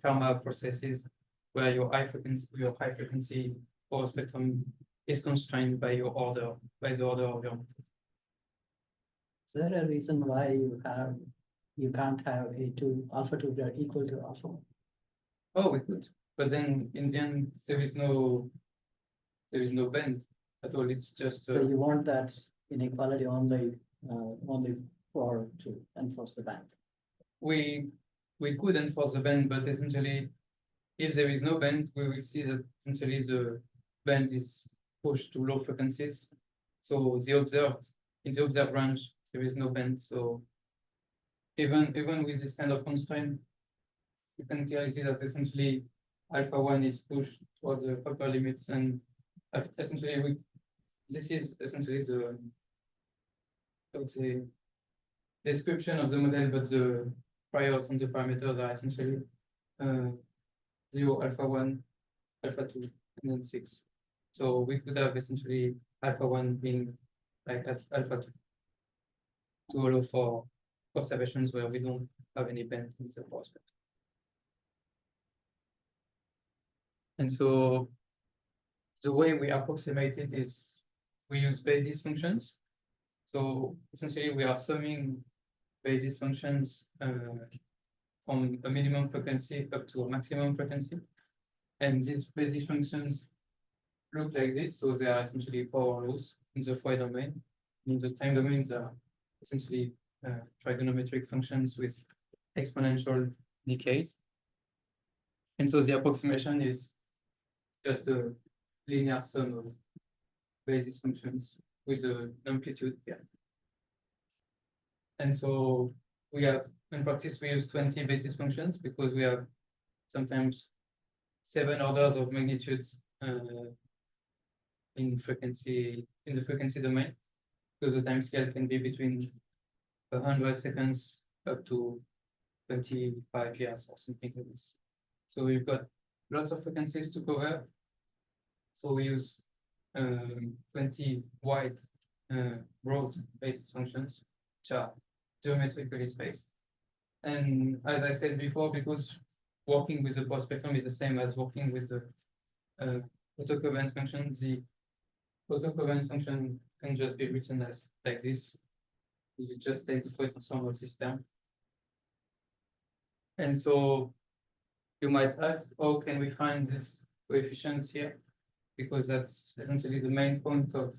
karma processes, where your high frequency power spectrum is constrained by the order of your method. Is there a reason why you can't have alpha 2 equal to alpha 1? Oh, we could, but then in the end there is no bend at all. It's just so you want that inequality only for to enforce the band. We could enforce the band, but essentially, if there is no band, we will see that essentially the band is pushed to low frequencies. So in the observed range, there is no band. So even with this kind of constraint, you can clearly see that essentially alpha 1 is pushed towards the upper limits, and essentially this is essentially the, I would say, description of the model, but the priors and the parameters are essentially 0, alpha 1, alpha 2, and then 6. So we could have essentially alpha 1 being like alpha 2 to allow for observations where we don't have any bend in the power spectrum. And so the way we approximate it is we use basis functions. So essentially, we are summing basis functions from a minimum frequency up to a maximum frequency. And these basis functions look like this. So they are essentially power laws in the Fourier domain. In the time domains are essentially trigonometric functions with exponential decays. And so the approximation is just a linear sum of basis functions with an amplitude here. And so we have, in practice, we use 20 basis functions because we have sometimes 7 orders of magnitudes in the frequency domain, because the time scale can be between 100 seconds up to 25 years or something like this. So we've got lots of frequencies to cover. So we use 20 wide broad basis functions, which are geometrically spaced. And as I said before, because working with the power spectrum is the same as working with the autocovariance function, the autocovariance function can just be written as like this. You just take the Fourier transform of this term. And so you might ask, how can we find these coefficients here? Because that's essentially the main point of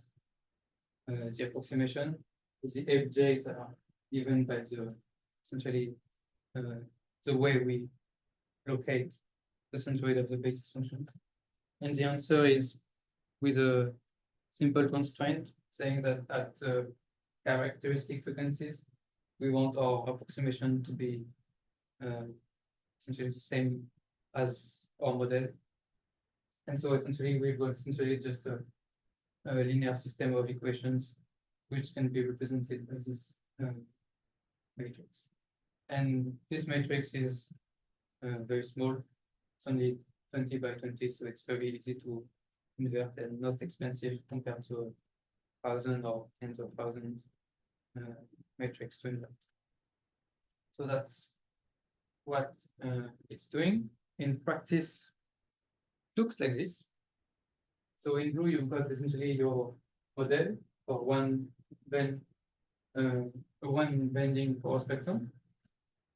the approximation. The fj's are given by the essentially the way we locate the centroid of the basis functions. And the answer is with a simple constraint saying that at characteristic frequencies, we want our approximation to be essentially the same as our model. And so essentially we've got essentially just a linear system of equations which can be represented as this matrix. And this matrix is very small. It's only 20 by 20, so it's very easy to invert and not expensive compared to 1,000 or tens of thousands matrix to invert. So that's what it's doing. In practice, looks like this. So in blue, you've got essentially your model for one bending power spectrum.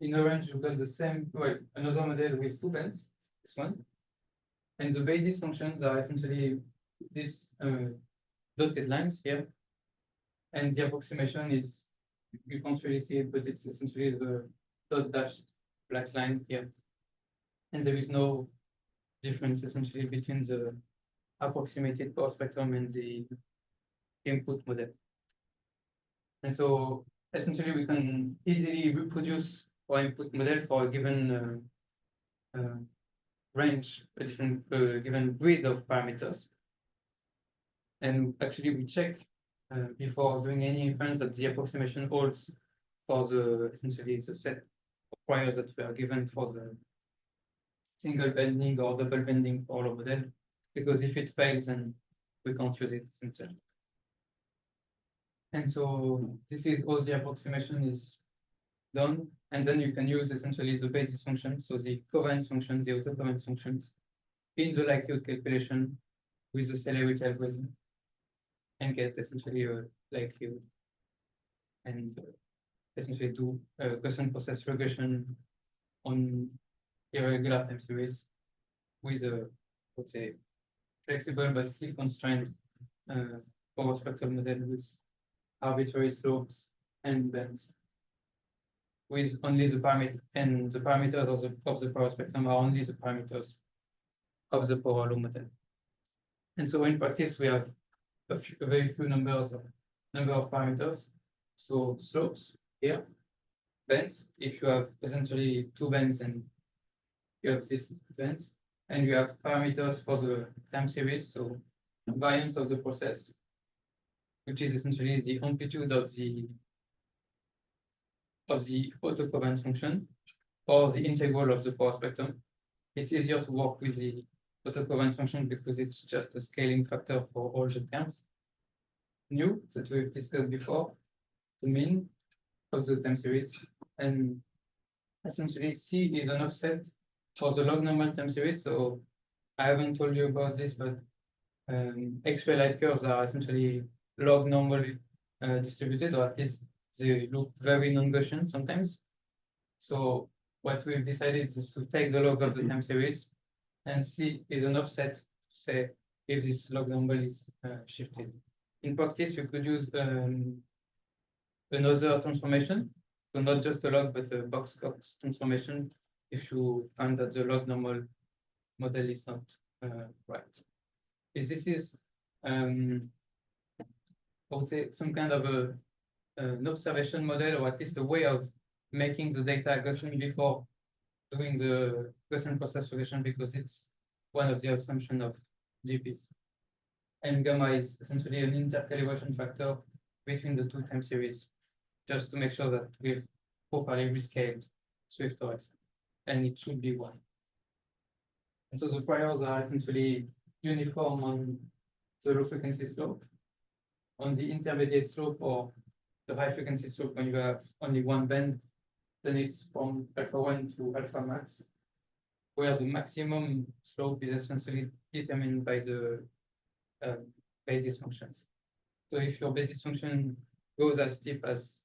In orange, you've got the same, well, another model with 2 bends, this one. And the basis functions are essentially these dotted lines here. And the approximation is, you can't really see it, but it's essentially the dot dashed black line here. And there is no difference essentially between the approximated power spectrum and the input model. And so essentially we can easily reproduce our input model for a given range, a different given grid of parameters. And actually we check before doing any inference that the approximation holds for the essentially the set of priors that were given for the single bending or double bending for our model, because if it fails, then we can't use it essentially. And so this is all the approximation is done, and then you can use essentially the basis function, so the covariance function, the autocovariance functions, in the likelihood calculation with the celerity algorithm, and get essentially a likelihood, and essentially do a Gaussian process regression on irregular time series with a, let's say, flexible but still constrained power spectral model with arbitrary slopes and bends, with only the parameter, and the parameters of the power spectrum are only the parameters of the power law model. And so in practice, we have a very few number of parameters. So slopes here, bends, if you have essentially 2 bends and you have this bends, and you have parameters for the time series, so variance of the process, which is essentially the amplitude of the autocovariance function, or the integral of the power spectrum. It's easier to work with the autocovariance function because it's just a scaling factor for all the terms. Nu, that we've discussed before, the mean of the time series, and essentially C is an offset for the log normal time series. So I haven't told you about this, but X-ray light curves are essentially log normal distributed, or at least they look very non-Gaussian sometimes. So what we've decided is to take the log of the time series and see is an offset to say if this log normal is shifted. In practice, you could use another transformation, so not just a log, but a box-Cox transformation if you find that the log normal model is not right. If this is, I would say, some kind of an observation model, or at least a way of making the data Gaussian before doing the Gaussian process regression, because it's one of the assumptions of GPs. And gamma is essentially an intercalibration factor between the two time series, just to make sure that we've properly rescaled Swift OS, and it should be 1. And so the priors are essentially uniform on the low frequency slope, on the intermediate slope or the high frequency slope. When you have only one band, then it's from alpha 1 to alpha max, where the maximum slope is essentially determined by the basis functions. So if your basis function goes as steep as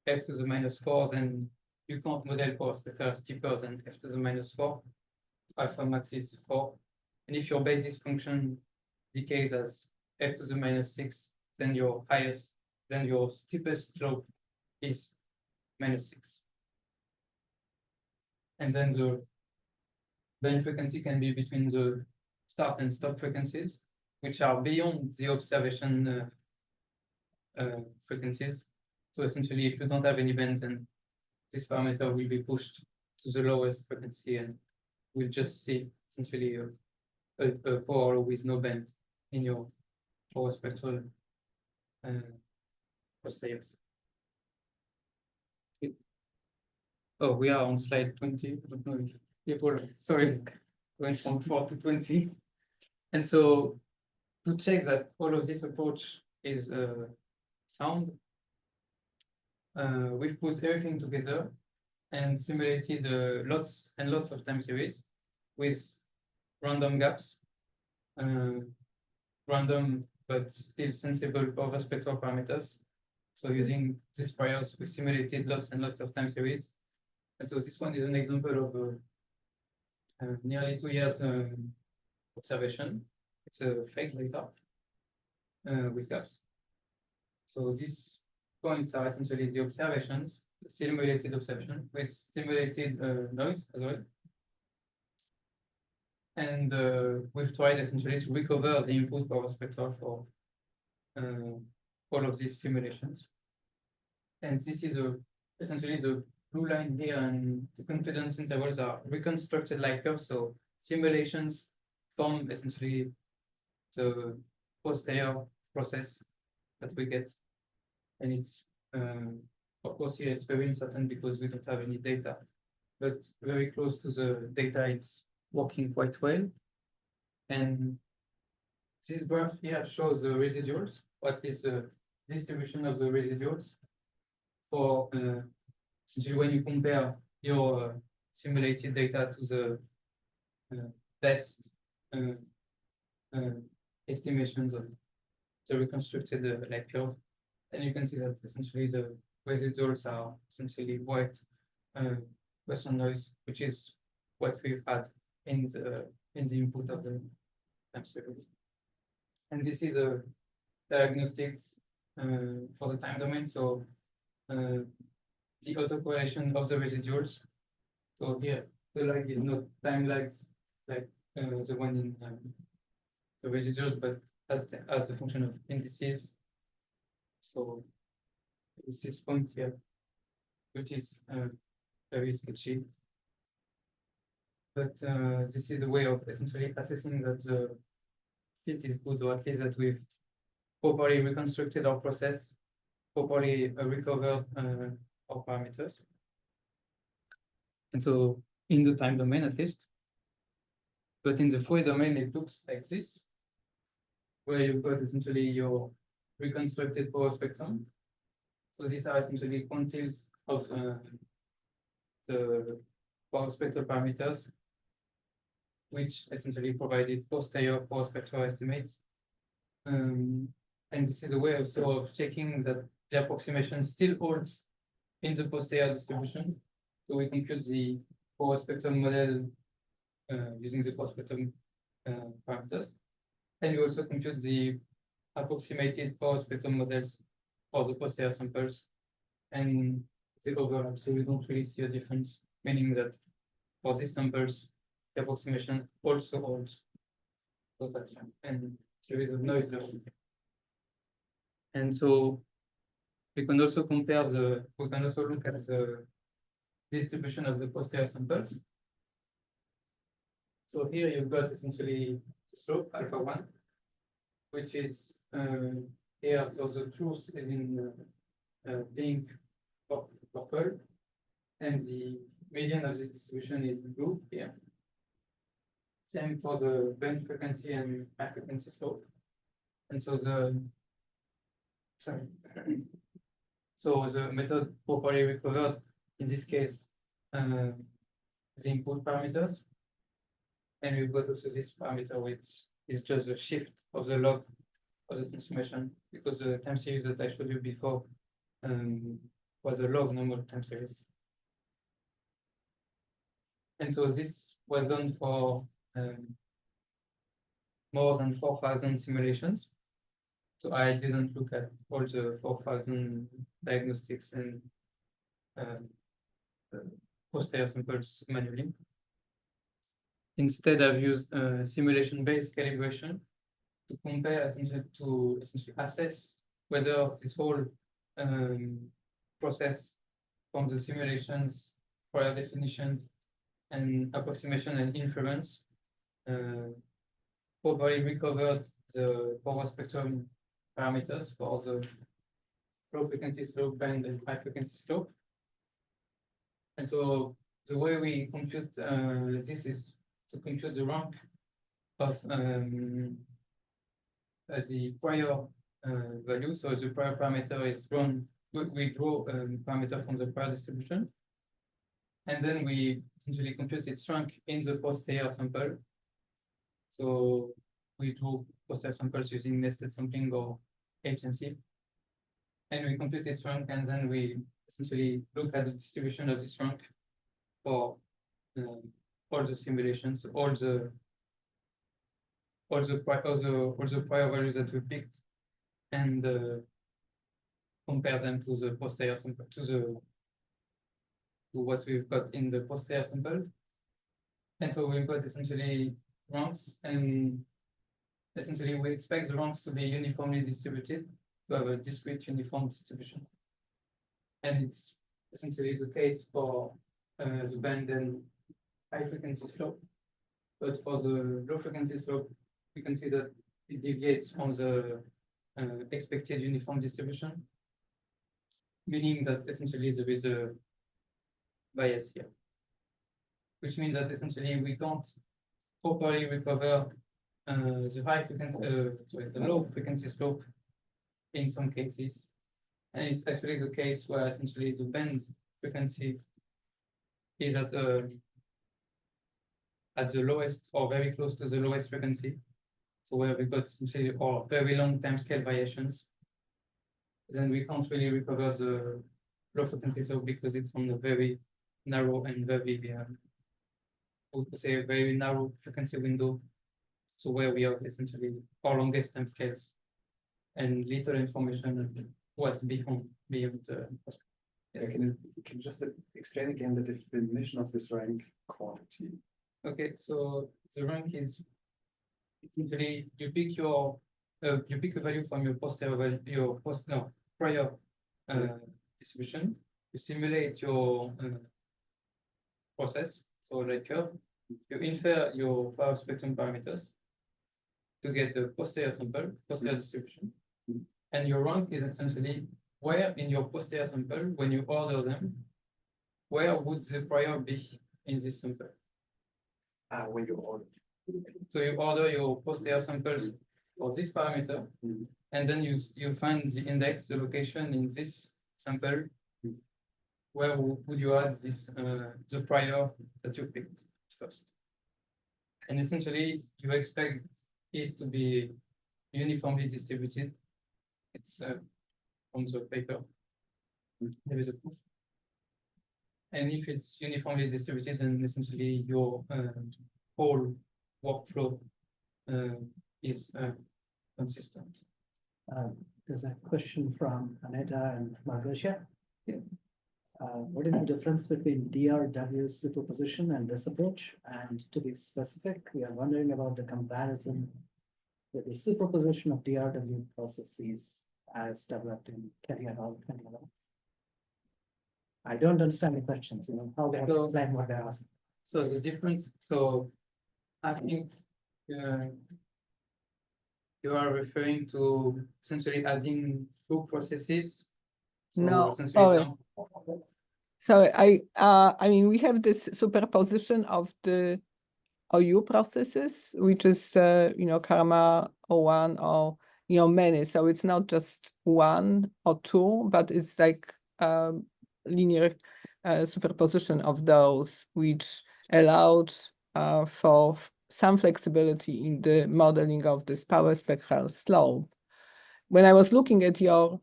f to the minus 4, then you can't model power spectra steeper than f to the minus 4. Alpha max is 4. And if your basis function decays as f to the minus 6, then your steepest slope is minus 6. And then the band frequency can be between the start and stop frequencies, which are beyond the observation frequencies. So essentially, if you don't have any bands, then this parameter will be pushed to the lowest frequency, and we'll just see essentially a power with no band in your power spectral posteriors. Oh, we are on slide 20. I don't know if people, sorry, went from 4 to 20. And so to check that all of this approach is sound, we've put everything together and simulated lots and lots of time series with random gaps, random but still sensible power spectral parameters. So using these priors, we simulated lots and lots of time series. And so this one is an example of nearly 2 years observation. It's a fake data with gaps. So these points are essentially the observations, simulated observation with simulated noise as well. And we've tried essentially to recover the input power spectra for all of these simulations. And this is essentially the blue line here, and the confidence intervals are reconstructed like curves. So simulations form essentially the posterior process that we get. And it's, of course, here it's very uncertain because we don't have any data, but very close to the data, it's working quite well. And this graph here shows the residuals, what is the distribution of the residuals for essentially when you compare your simulated data to the best estimations of the reconstructed light curve. And you can see that essentially the residuals are essentially white Gaussian noise, which is what we've had in the input of the time series. And this is a diagnostics for the time domain. So the autocorrelation of the residuals. So here the lag is not time lags like the one in the residuals, but as a function of indices. So it's this point here, which is very sketchy. But this is a way of essentially assessing that the fit is good, or at least that we've properly reconstructed our process, properly recovered our parameters. And so in the time domain at least, but in the Fourier domain, it looks like this, where you've got essentially your reconstructed power spectrum. So these are essentially quantiles of the power spectral parameters, which essentially provided posterior power spectral estimates. And this is a way also of checking that the approximation still holds in the posterior distribution. So we compute the power spectrum model using the power spectrum parameters. And we also compute the approximated power spectrum models for the posterior samples and the overlap. So we don't really see a difference, meaning that for these samples, the approximation also holds. So that's fine. And there is a noise level. And so we can also compare we can also look at the distribution of the posterior samples. So here you've got essentially the slope alpha 1, which is here. So the truth is in pink or purple, and the median of the distribution is blue here. Same for the band frequency and high frequency slope. And so so the method properly recovered, in this case, the input parameters. And we've got also this parameter, which is just a shift of the log of the transformation, because the time series that I showed you before was a log normal time series. And so this was done for more than 4,000 simulations. So I didn't look at all the 4,000 diagnostics and posterior samples manually. Instead, I've used simulation-based calibration to compare, essentially assess whether this whole process from the simulations, prior definitions, and approximation and inference properly recovered the power spectrum parameters for the low frequency slope band and high frequency slope. And so the way we compute this is to compute the rank of the prior value. So the prior parameter is drawn, we draw a parameter from the prior distribution. And then we essentially compute its rank in the posterior sample. So we draw posterior samples using nested sampling or HMC. And we compute its rank, and then we essentially look at the distribution of this rank for all the simulations, all the prior values that we picked, and compare them to the posterior sample, to what we've got in the posterior sample. And so we've got essentially ranks, and essentially we expect the ranks to be uniformly distributed, to have a discrete uniform distribution. And it's essentially the case for the band and high frequency slope. But for the low frequency slope, we can see that it deviates from the expected uniform distribution, meaning that essentially there is a bias here, which means that essentially we can't properly recover the high frequency, the low frequency slope in some cases. And it's actually the case where essentially the band frequency is at the lowest or very close to the lowest frequency. So where we got essentially or very long timescale variations, then we can't really recover the low frequency slope because it's on a very narrow and very, I would say, a very narrow frequency window. So where we have essentially our longest timescales and little information on what's beyond the. Yeah, can you just explain again the definition of this rank quantity? Okay, so the rank is essentially you pick a value from your posterior value, prior distribution. You simulate your process, so like curve. You infer your power spectrum parameters to get the posterior sample, posterior distribution, and your rank is essentially where in your posterior sample, when you order them, where would the prior be in this sample? When you order. So you order your posterior sample for this parameter, and then you find the index, the location in this sample. Where would you add this the prior that you picked first? And essentially, you expect it to be uniformly distributed It's on the paper. There is a proof. And if it's uniformly distributed, then essentially your whole workflow is consistent. There's a question from Aneta and Margosia. Yeah. What is the difference between DRW superposition and this approach? And to be specific, we are wondering about the comparison with the superposition of DRW processes as developed in Kelly et al. 2011. I don't understand the questions, how they So- explain what they're asking. So the difference, so I think you are referring to essentially adding two processes. So No, essentially sorry. now- So I mean, we have this superposition of the OU processes, which is, karma or one or, many. So it's not just one or two, but it's like linear superposition of those, which allowed for some flexibility in the modeling of this power spectral slope. When I was looking at your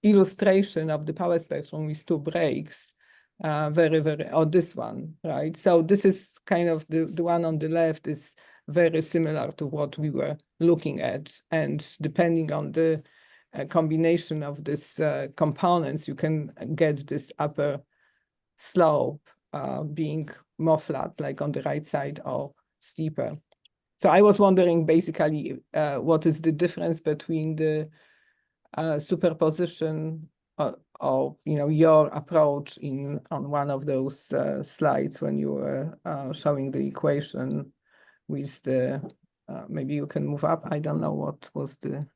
illustration of the power spectrum with two breaks, or this one, right? So this is kind of the one on the left is very similar to what we were looking at. And depending on the combination of these components, you can get this upper slope being more flat, like on the right side, or steeper. So I was wondering basically what is the difference between the superposition or your approach on one of those slides when you were showing the equation with the maybe you can move up. I don't know what was the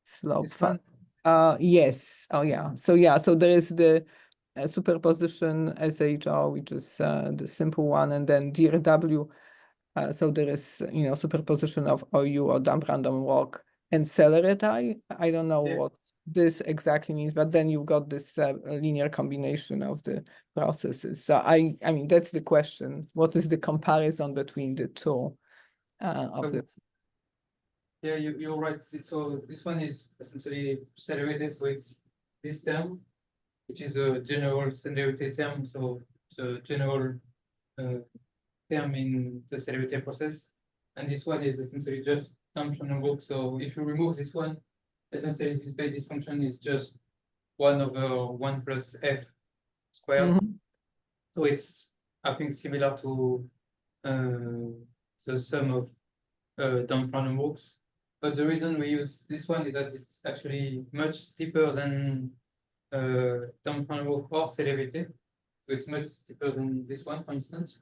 slope. This one? Yes. Oh yeah. So there is the superposition SHR, which is the simple one, and then DRW. So there is superposition of OU or dump random walk and celerity. I don't know Yeah. what this exactly means, but then you've got this linear combination of the processes. So I mean, that's the question. What is the comparison between the two of the? Yeah, you're right. So this one is essentially accelerated. So it's this term, which is a general accelerated term. So the general term in the celebrity process. And this one is essentially just functional work. So if you remove this one, essentially this basis function is just 1/1 plus f squared. Mhm. So it's, I think, similar to the sum of dump random walks. But the reason we use this one is that it's actually much steeper than dump random walk or celebrity. So it's much steeper than this one, for instance.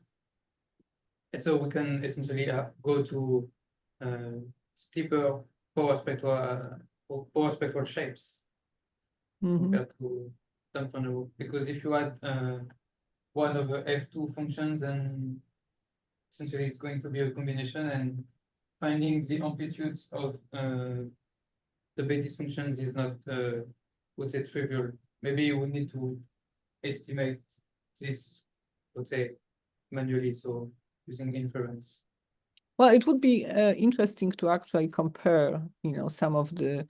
And so we can essentially go to steeper power spectral shapes Mhm. compared to dump random walk. Because if you add 1/f2 functions, then essentially it's going to be a combination, and finding the amplitudes of the basis functions is not, would say, trivial. Maybe you would need to estimate this, let's say, manually, so using inference. Well, it would be interesting to actually compare, some of the,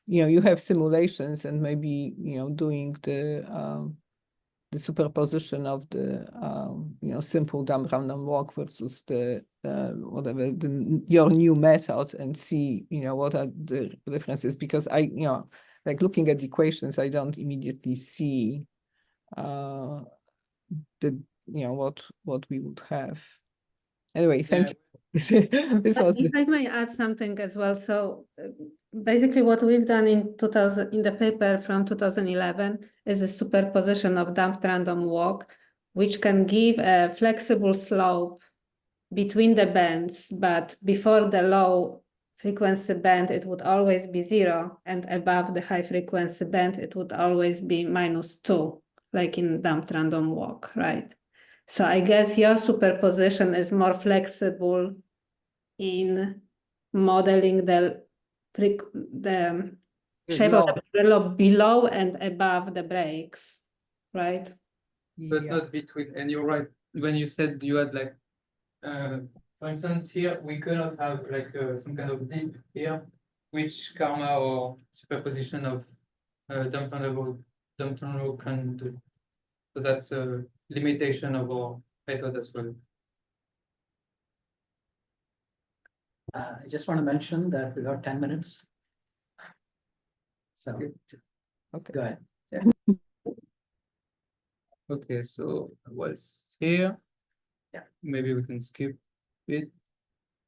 you have simulations and maybe, doing the superposition of the, simple dump random walk versus the, whatever, your new method, and see, what are the differences, because like looking at the equations, I don't immediately see what we would have. Anyway, thank you. This was If I may add something as well. So basically what we've done in the paper from 2011 is a superposition of damped random walk, which can give a flexible slope between the bands, but before the low frequency band, it would always be 0, and above the high frequency band, it would always be -2, like in damped random walk, right? So I guess your superposition is more flexible in modeling the shape of the envelope below and above the breaks, right? But not between, and you're right, when you said you had like, for instance, here, we cannot have like some kind of dip here. which karma or superposition of dumped can do. So that's a limitation of our method as well. I just want to mention that we got 10 minutes. So, Okay. go ahead. Okay, so I was here. Yeah. Maybe we can skip it.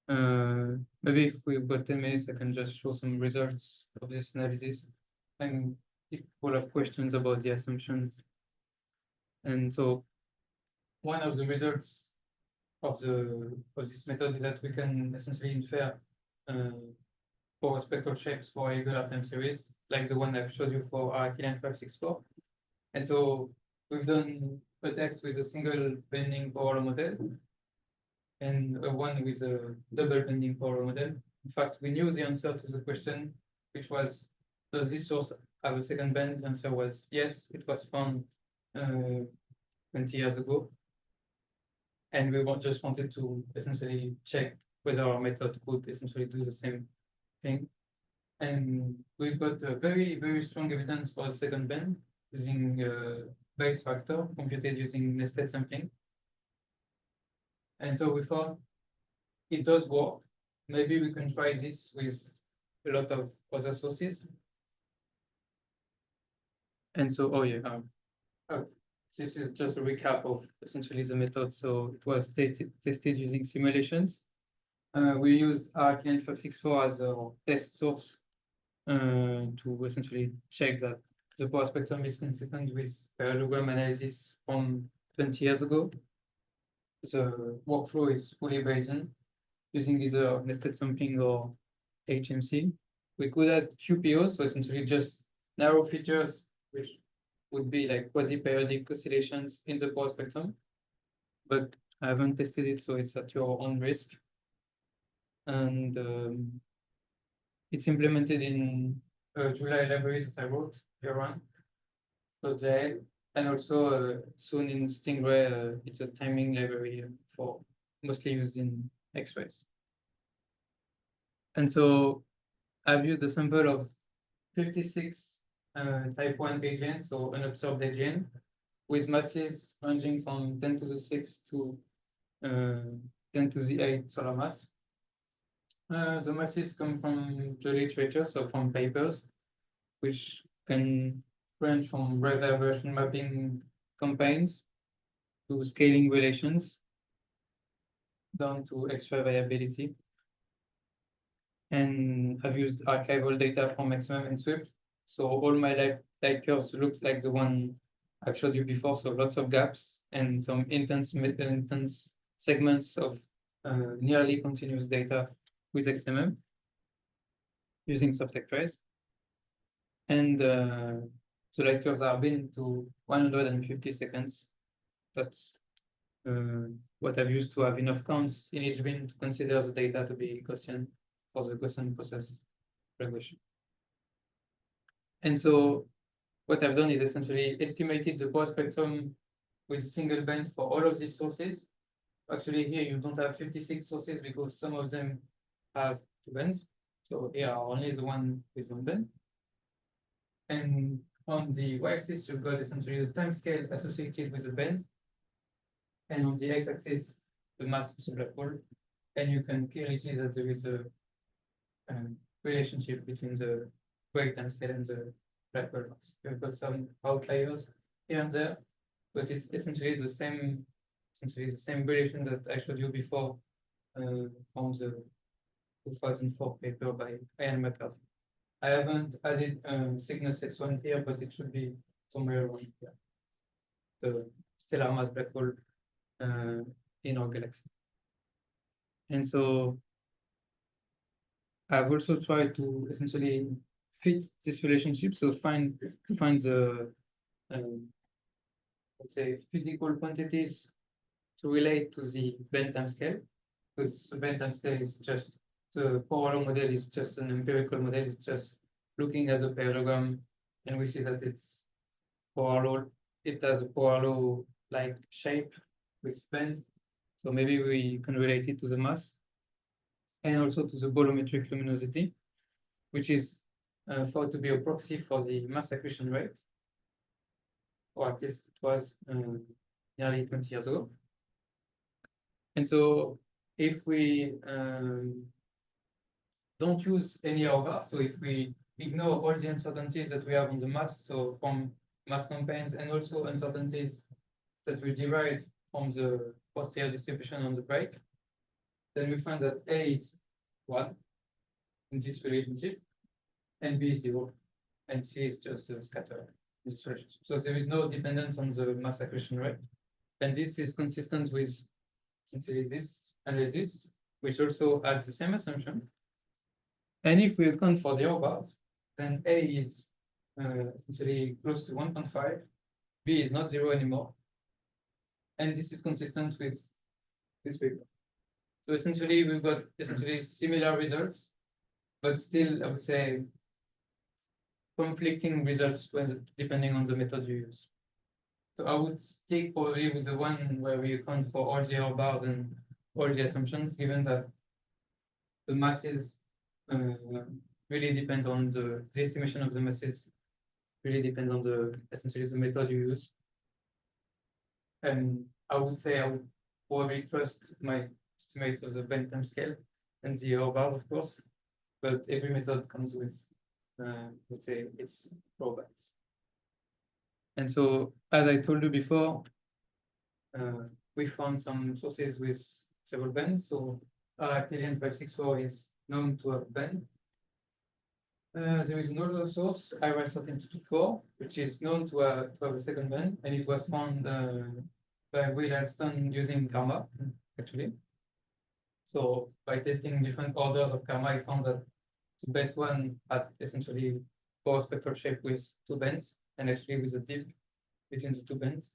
Maybe if we've got 10 minutes, I can just show some results of this analysis. And if people have questions about the assumptions. And so one of the results of this method is that we can essentially infer for spectral shapes for regular time series, like the one I've showed you for AGN X-ray. And so we've done a test with a single bending power law model and one with a double bending power law model. In fact, we knew the answer to the question, which was, does this source have a second bend? The answer was yes, it was found 20 years ago. And we just wanted to essentially check whether our method could essentially do the same thing. And we got a very, very strong evidence for a second bend using base factor computed using nested sampling. And so we thought it does work. Maybe we can try this with a lot of other sources. And so, oh yeah, this is just a recap of essentially the method. So it was tested using simulations. We used AGN X-ray as a test source to essentially check that the power spectrum is consistent with parallelogram analysis from 20 years ago. The workflow is fully Bayesian, using either nested sampling or HMC. We could add QPOs, so essentially just narrow features, which would be like quasi-periodic oscillations in the power spectrum. But I haven't tested it, so it's at your own risk. And it's implemented in July libraries that I wrote here on. So JL, and also soon in Stingray, it's a timing library for mostly used in X-rays. And so I've used a sample of 56 type 1 AGN, so unobserved AGN, with masses ranging from 10 to the 6 to 10 to the 8 solar mass. The masses come from the literature, so from papers, which can range from reverberation mapping campaigns to scaling relations down to X-ray variability. And I've used archival data from XMM and Swift. So all my light curves looks like the one I've showed you before. So lots of gaps and some intense segments of nearly continuous data with XMM using soft X-rays. And the light curves are bin to 150 seconds. That's what I've used to have enough counts in each bin to consider the data to be Gaussian for the Gaussian process regression. And so what I've done is essentially estimated the power spectrum with a single band for all of these sources. Actually, here you don't have 56 sources because some of them have 2 bands. So here are only the one with 1 band. And on the y-axis, you've got essentially the time scale associated with the band. And on the x-axis, the mass of the black hole. And you can clearly see that there is a relationship between the break time scale and the black hole mass. You've got some outliers here and there, but it's essentially the same relation that I showed you before from the 2004 paper by Ian McCarthy. I haven't added Cygnus X1 here, but it should be somewhere around here. The stellar mass black hole in our galaxy. And so I've also tried to essentially fit this relationship, so find the let's say physical quantities to relate to the band time scale, because the band time scale is just the power law model is just an empirical model. It's just looking at the parallelogram, and we see that it's power law. It has a power law like shape with band. So maybe we can relate it to the mass and also to the bolometric luminosity. which is thought to be a proxy for the mass accretion rate, or at least it was nearly 20 years ago. And so if we don't use any error, so if we ignore all the uncertainties that we have on the mass, so from mass campaigns and also uncertainties that we derive from the posterior distribution on the break, then we find that A is 1 in this relationship, and B is 0, and C is just a scatter in this relationship. So there is no dependence on the mass accretion rate. And this is consistent with essentially this analysis, which also adds the same assumption. And if we account for the error bars, then A is essentially close to 1.5, B is not 0 anymore. And this is consistent with this paper. So essentially, we've got essentially similar results, but still, I would say, conflicting results depending on the method you use. So I would stick probably with the one where we account for all the error bars and all the assumptions, given that the masses really depends on the estimation of the masses really depends on the essentially the method you use. And I would say I would probably trust my estimates of the bend time scale and the error bars, of course, but every method comes with, let's say, its drawbacks. And so, as I told you before, we found some sources with several bends. So AGN 564 is known to have bend. There is another source, IRS 13224, which is known to have a second bend, and it was found by Will Alston using karma, actually. So by testing different orders of karma, I found that the best one had essentially four spectral shape with two bends, and actually with a dip between the two bends,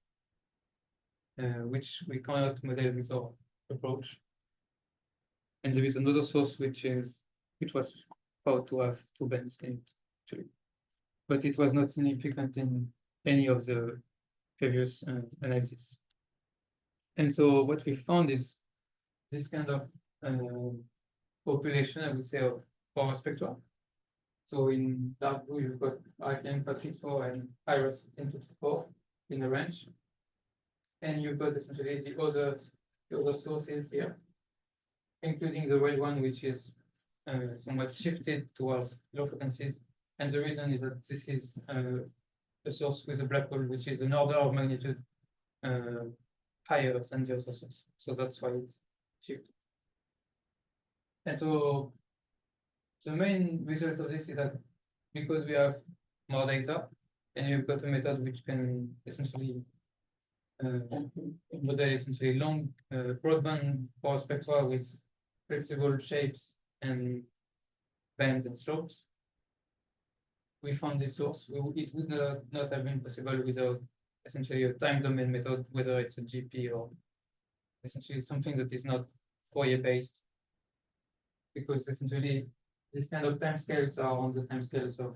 which we cannot model with our approach. And there is another source which was thought to have two bends in it, actually, but it was not significant in any of the previous analysis. And so what we found is this kind of population, I would say, of power spectra. So in dark blue, you've got AGN 564 and IRS 10224 in a range, and you've got essentially the other sources here, including the red one, which is somewhat shifted towards low frequencies. And the reason is that this is a source with a black hole, which is an order of magnitude higher than the other source. So that's why it's shifted. And so the main result of this is that because we have more data, and you've got a method which can essentially model essentially long broadband power spectra with flexible shapes and bands and slopes, we found this source. It would not have been possible without essentially a time domain method, whether it's a GP or essentially something that is not Fourier based, because essentially these kind of time scales are on the time scales of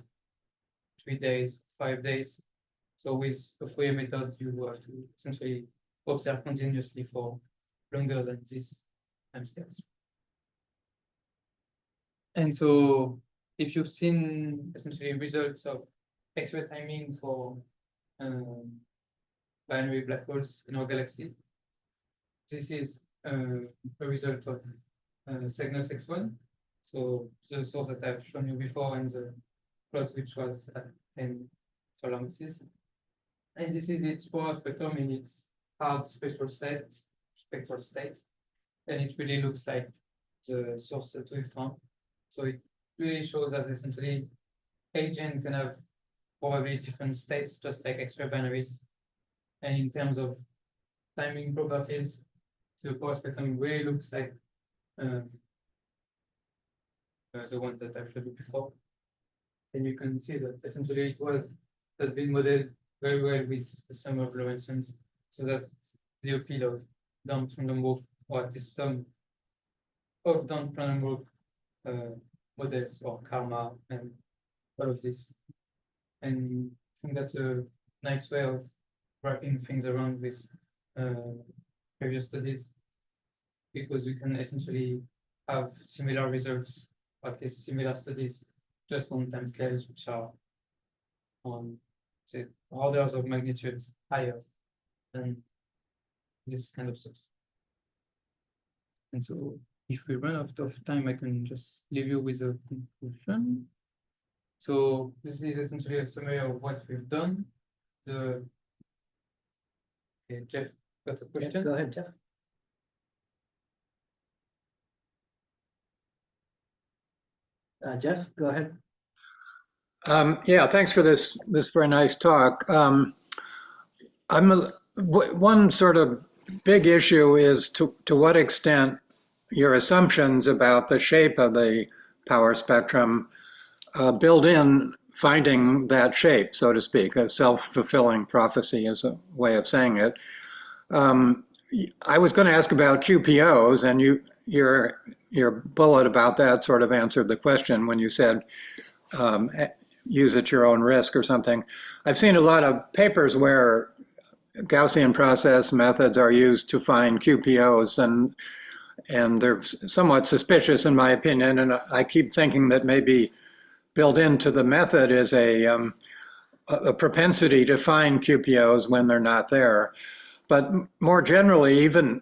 3 days, 5 days. So with a Fourier method, you have to essentially observe continuously for longer than these time scales. And so if you've seen essentially results of X-ray timing for binary black holes in our galaxy, this is a result of Cygnus X1. So the source that I've shown you before and the plot which was at 10 solar masses. And this is its power spectrum in its hard spectral state. And it really looks like the source that we found. So it really shows that essentially AGN can have probably different states, just like X-ray binaries. And in terms of timing properties, the power spectrum really looks like the one that I've showed you before. And you can see that essentially has been modeled very well with the sum of Lorentzians. So that's the appeal of damped random walk, or at least some of damped random walk models or karma and all of this. And I think that's a nice way of wrapping things around with previous studies, because we can essentially have similar results, or at least similar studies, just on time scales which are on, say, orders of magnitudes higher than this kind of source. And so if we run out of time, I can just leave you with a conclusion. So this is essentially a summary of what we've done. Okay, Jeff, got a question? Go ahead, Jeff. Jeff, go ahead. Yeah, thanks for this very nice talk. One sort of big issue is to what extent your assumptions about the shape of the power spectrum build in finding that shape, so to speak. A self-fulfilling prophecy is a way of saying it. I was going to ask about QPOs, and your bullet about that sort of answered the question when you said use at your own risk or something. I've seen a lot of papers where Gaussian process methods are used to find QPOs, and they're somewhat suspicious in my opinion, and I keep thinking that maybe built into the method is a propensity to find QPOs when they're not there. But more generally, even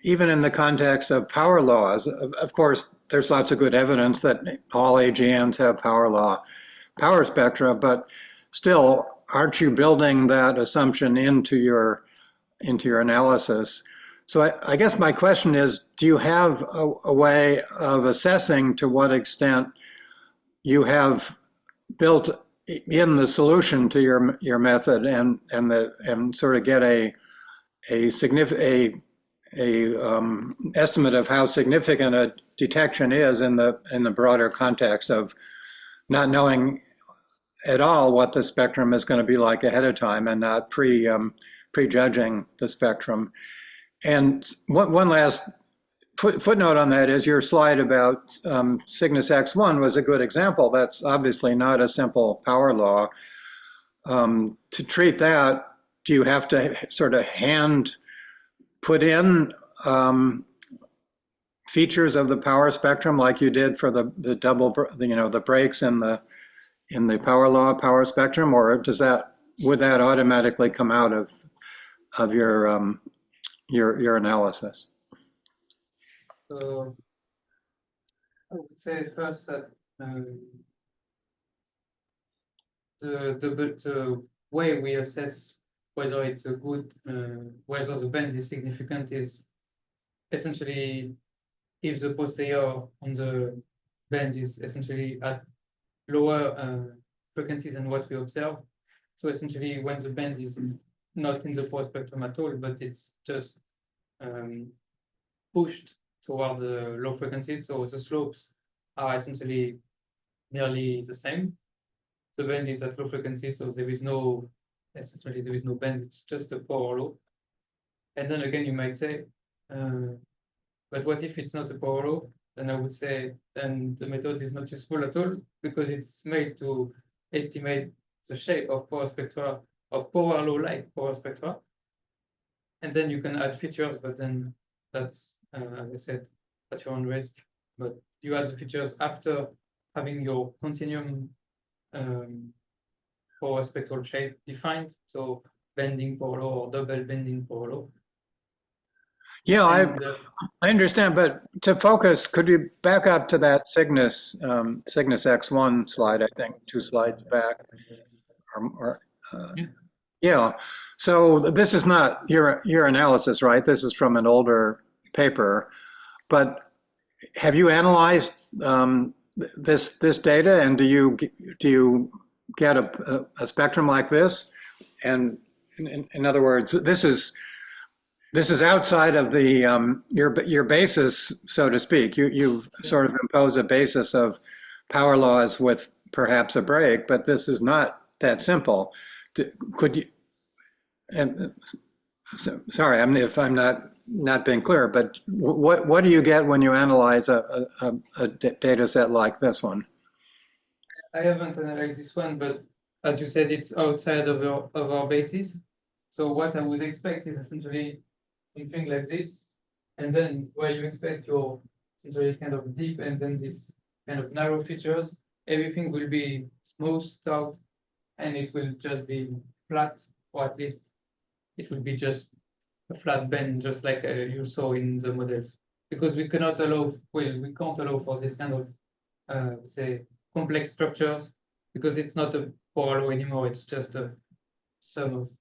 in the context of power laws, of course, there's lots of good evidence that all AGNs have power spectra, but still, aren't you building that assumption into your analysis? So I guess my question is, do you have a way of assessing to what extent you have built in the solution to your method and sort of get a estimate of how significant a detection is in the broader context of not knowing at all what the spectrum is going to be like ahead of time and not prejudging the spectrum. And one last footnote on that is your slide about Cygnus X1 was a good example. That's obviously not a simple power law. To treat that, do you have to sort of hand put in features of the power spectrum like you did for the double, the breaks in the power law power spectrum, or would that automatically come out of your analysis? So I would say first that the way we assess whether it's a good, whether the band is significant is essentially if the posterior on the band is essentially at lower frequencies than what we observe. So essentially when the band is not in the power spectrum at all, but it's just pushed toward the low frequencies, so the slopes are essentially nearly the same. The band is at low frequency, so essentially there is no band, it's just a power law. And then again, you might say, but what if it's not a power law? Then I would say, then the method is not useful at all because it's made to estimate the shape of power spectra, of power law-like power spectra. And then you can add features, but then that's, as I said, at your own risk. But you add the features after having your continuum power spectral shape defined, so bending power law or double bending power law. Yeah, I understand, but to focus, could you back up to that Cygnus X1 slide? I think 2 slides back. Yeah. So this is not your analysis, right? This is from an older paper, but have you analyzed this data, and do you get a spectrum like this? And in other words, this is outside of the your basis, so to speak. You've sort of imposed a basis of power laws with perhaps a break, but this is not that simple. Could you? And sorry, if I'm not being clear, but what do you get when you analyze a data set like this one? I haven't analyzed this one, but as you said, it's outside of our basis. So what I would expect is essentially something like this, and then where you expect your essentially kind of deep and then this kind of narrow features, everything will be smoothed out and it will just be flat, or at least it will be just a flat bend, just like you saw in the models. Because we cannot allow, well, we can't allow for this kind of, say, complex structures, because it's not a Borrow anymore, it's just a sum of,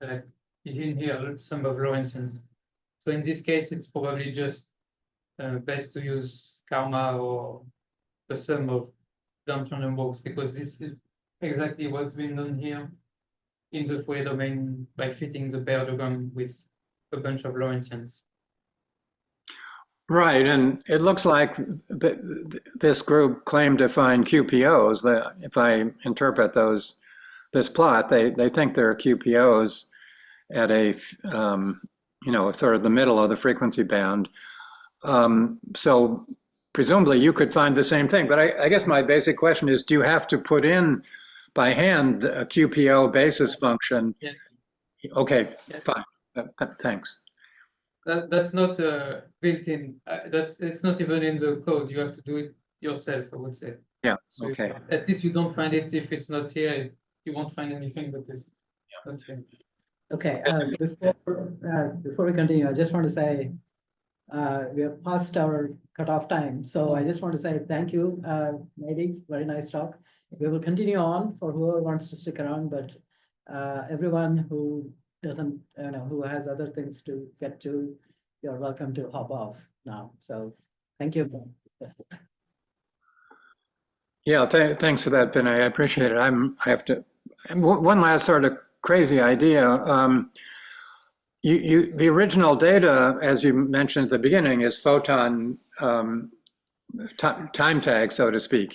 like, in here, sum of Lorentzians. So in this case, it's probably just best to use karma or the sum of damped random walks, because this is exactly what's been done here in the Fourier domain by fitting the parallelogram with a bunch of Lorentzians. Right, and it looks like this group claimed to find QPOs. If I interpret this plot, they think there are QPOs at a sort of the middle of the frequency band. So presumably you could find the same thing. But I guess my basic question is: do you have to put in by hand a QPO basis function? Yes. Okay, Yes. fine. Thanks. That's not built in. It's not even in the code. You have to do it yourself, I would say. Yeah. So Okay. at least you don't find it if it's not here. You won't find anything that is not here. Okay, before we continue, I just want to say we have passed our cutoff time. So I just want to say thank you, Mehdy, very nice talk. We will continue on for whoever wants to stick around, but everyone who doesn't, who has other things to get to, you're welcome to hop off now. So thank you. Yes. Yeah, thanks for that, Vinay. I appreciate it. I have to. One last sort of crazy idea. The original data, as you mentioned at the beginning, is photon time tag, so to speak.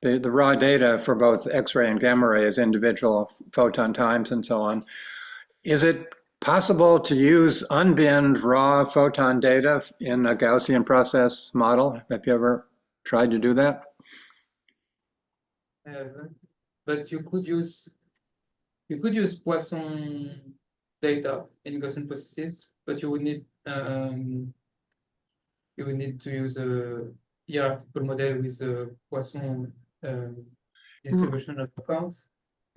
The raw data for both X-ray and gamma ray is individual photon times and so on. Is it possible to use unbinned raw photon data in a Gaussian process model? Have you ever tried to do that? But you could use Poisson data in Gaussian processes, but you would need to use a hierarchical model with a Poisson distribution of counts.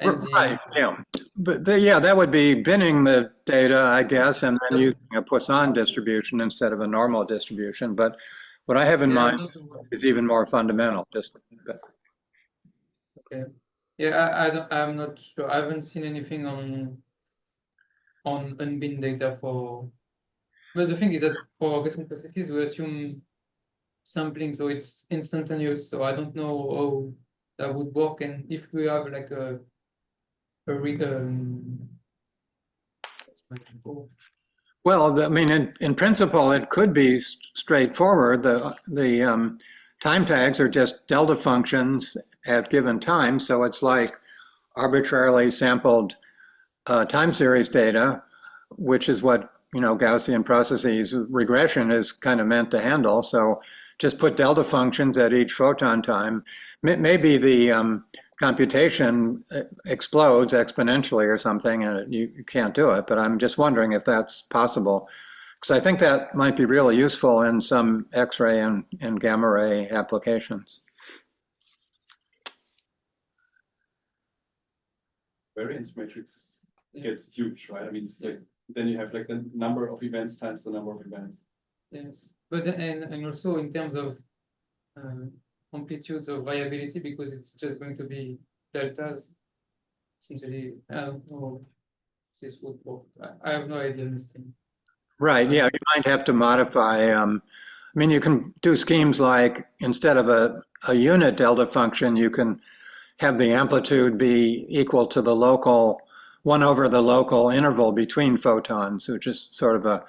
Right, yeah. But that would be binning the data, I guess, and then using a Poisson distribution instead of a normal distribution. But what I have in mind is even more fundamental. Okay. Yeah, I'm not sure. I haven't seen anything on unbinned data for. But the thing is that for Gaussian processes, we assume sampling, so it's instantaneous. So I don't know how that would work, and if we have like a Well, I mean, in principle, it could be straightforward. The time tags are just delta functions at given times, so it's like arbitrarily sampled time series data, which is what Gaussian processes regression is kind of meant to handle. So just put delta functions at each photon time. Maybe the computation explodes exponentially or something, and you can't do it. But I'm just wondering if that's possible, because I think that might be really useful in some X-ray and gamma ray applications. Variance matrix gets huge, right? I mean, it's like then you have like the number of events times the number of events. Yes, but and also in terms of amplitudes of variability, because it's just going to be deltas. Essentially, I don't know if this would work. I have no idea. Right. Yeah, you might have to modify. I mean, you can do schemes like instead of a unit delta function, you can have the amplitude be equal to the local 1 over the local interval between photons, which is sort of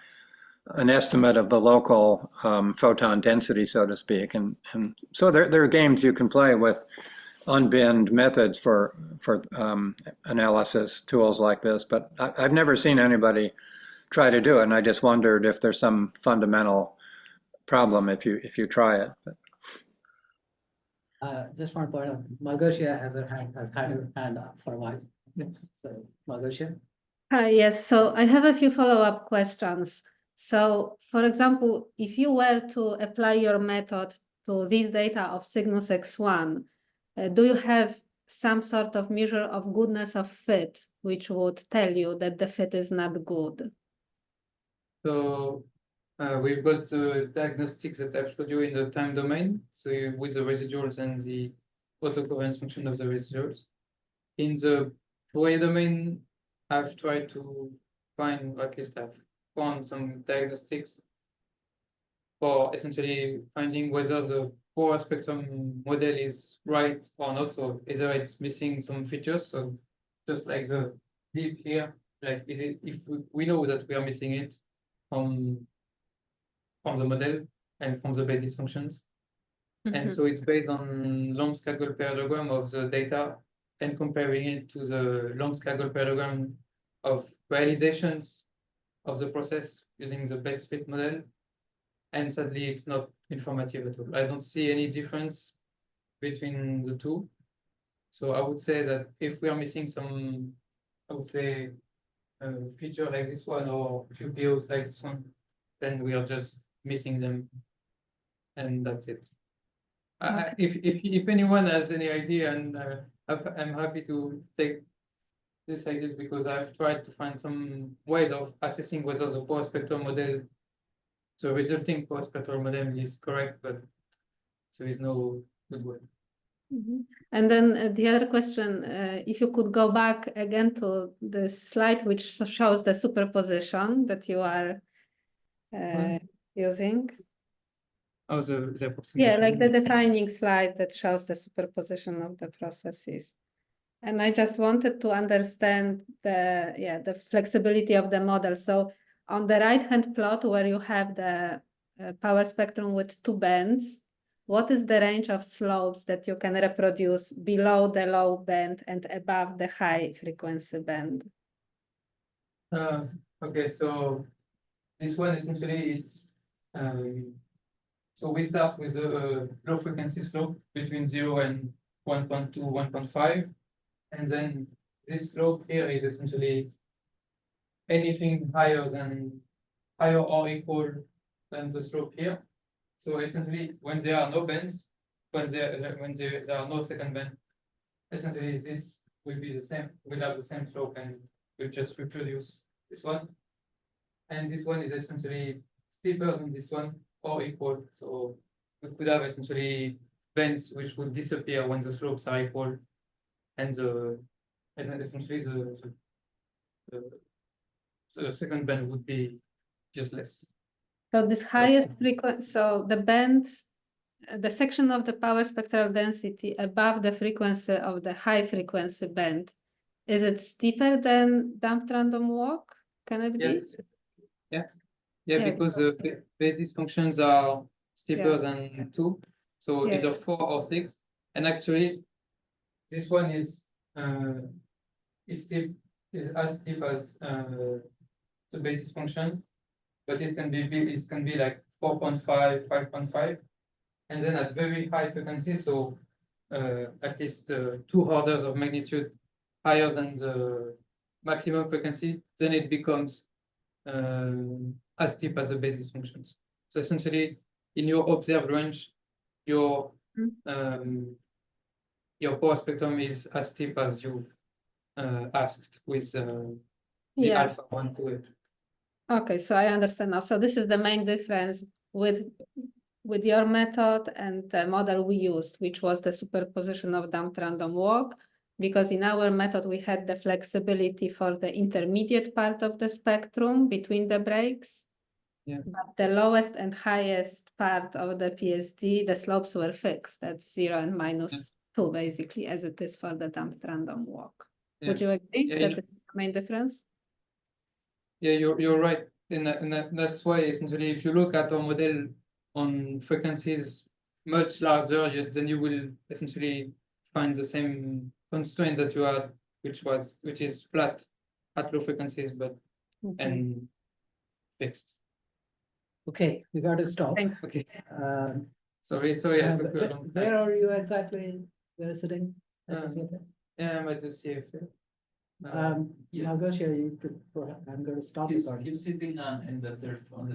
an estimate of the local photon density, so to speak. And so there are games you can play with unbinned methods for analysis tools like this, but I've never seen anybody try to do it, and I just wondered if there's some fundamental problem if you try it. Just one point out, Malgosia has had her hand up for a while. So Malgosia. Yes, so I have a few follow-up questions. So, for example, if you were to apply your method to this data of Cygnus X1, do you have some sort of measure of goodness of fit, which would tell you that the fit is not good? So we've got the diagnostics that I've showed you in the time domain, so with the residuals and the autocovariance function of the residuals. In the Fourier domain, I've tried to find, or at least I've found some diagnostics for essentially finding whether the Fourier spectrum model is right or not. So either it's missing some features, so just like the dip here, like is it, if we know that we are missing it from the model and from the basis functions. And so it's based on Lom's-Kaggle parallelogram of the data and comparing it to the Lom's-Kaggle parallelogram of realizations of the process using the best fit model. And sadly, it's not informative at all. I don't see any difference between the two. So I would say that if we are missing some, I would say, feature like this one or QPOs like this one, then we are just missing them, and that's it. Okay. If anyone has any idea, and I'm happy to take this ideas, because I've tried to find some ways of assessing whether the power spectrum model, the resulting power spectrum model is correct, but there is no good way. And then the other question, if you could go back again to the slide which shows the superposition that you are using. Oh, the Yeah, approximation. like the defining slide that shows the superposition of the processes. And I just wanted to understand the flexibility of the model. So on the right-hand plot where you have the power spectrum with two bands, what is the range of slopes that you can reproduce below the low band and above the high frequency band? Okay, so this one essentially it's so we start with a low frequency slope between 0 and 1.2, 1.5, and then this slope here is essentially anything higher or equal than the slope here. So essentially, when there are no bands, when there are no second band, essentially this will be the same. We'll have the same slope, and we'll just reproduce this one. And this one is essentially steeper than this one or equal. So we could have essentially bands which would disappear when the slopes are equal, and essentially the second band would be just less. So this highest frequency, so the band, the section of the power spectral density above the frequency of the high frequency band, is it steeper than damped random walk? Can it be? Yes. Yeah, because the basis functions are steeper than 2, so either 4 or 6. And actually, this one is as steep as the basis function, but it can be like 4.5, 5.5, and then at very high frequency, so at least 2 orders of magnitude higher than the maximum frequency, then it becomes as steep as the basis functions. So essentially, in your observed range, your power spectrum is as steep as you've asked with the alpha 1 to it. Okay, so I understand now. So this is the main difference with your method and the model we used, which was the superposition of damped random walk, because in our method we had the flexibility for the intermediate part of the spectrum between the breaks. Yeah. But the lowest and highest part of the PSD, the slopes were fixed at 0 and -2, basically, as it is for the damped random walk. Yeah. Would you agree Yeah, that this is the main difference? Yeah, you're right. And that's why essentially, if you look at our model on frequencies much larger, then you will essentially find the same constraint that you had, which is flat at low frequencies, but and fixed. Okay, we got to stop. Okay. Sorry, I took a long time. Where are you exactly? Where is sitting? Yeah, I'm at the CFA. Nagosia, you could, I'm going to stop. He's sitting on the third floor.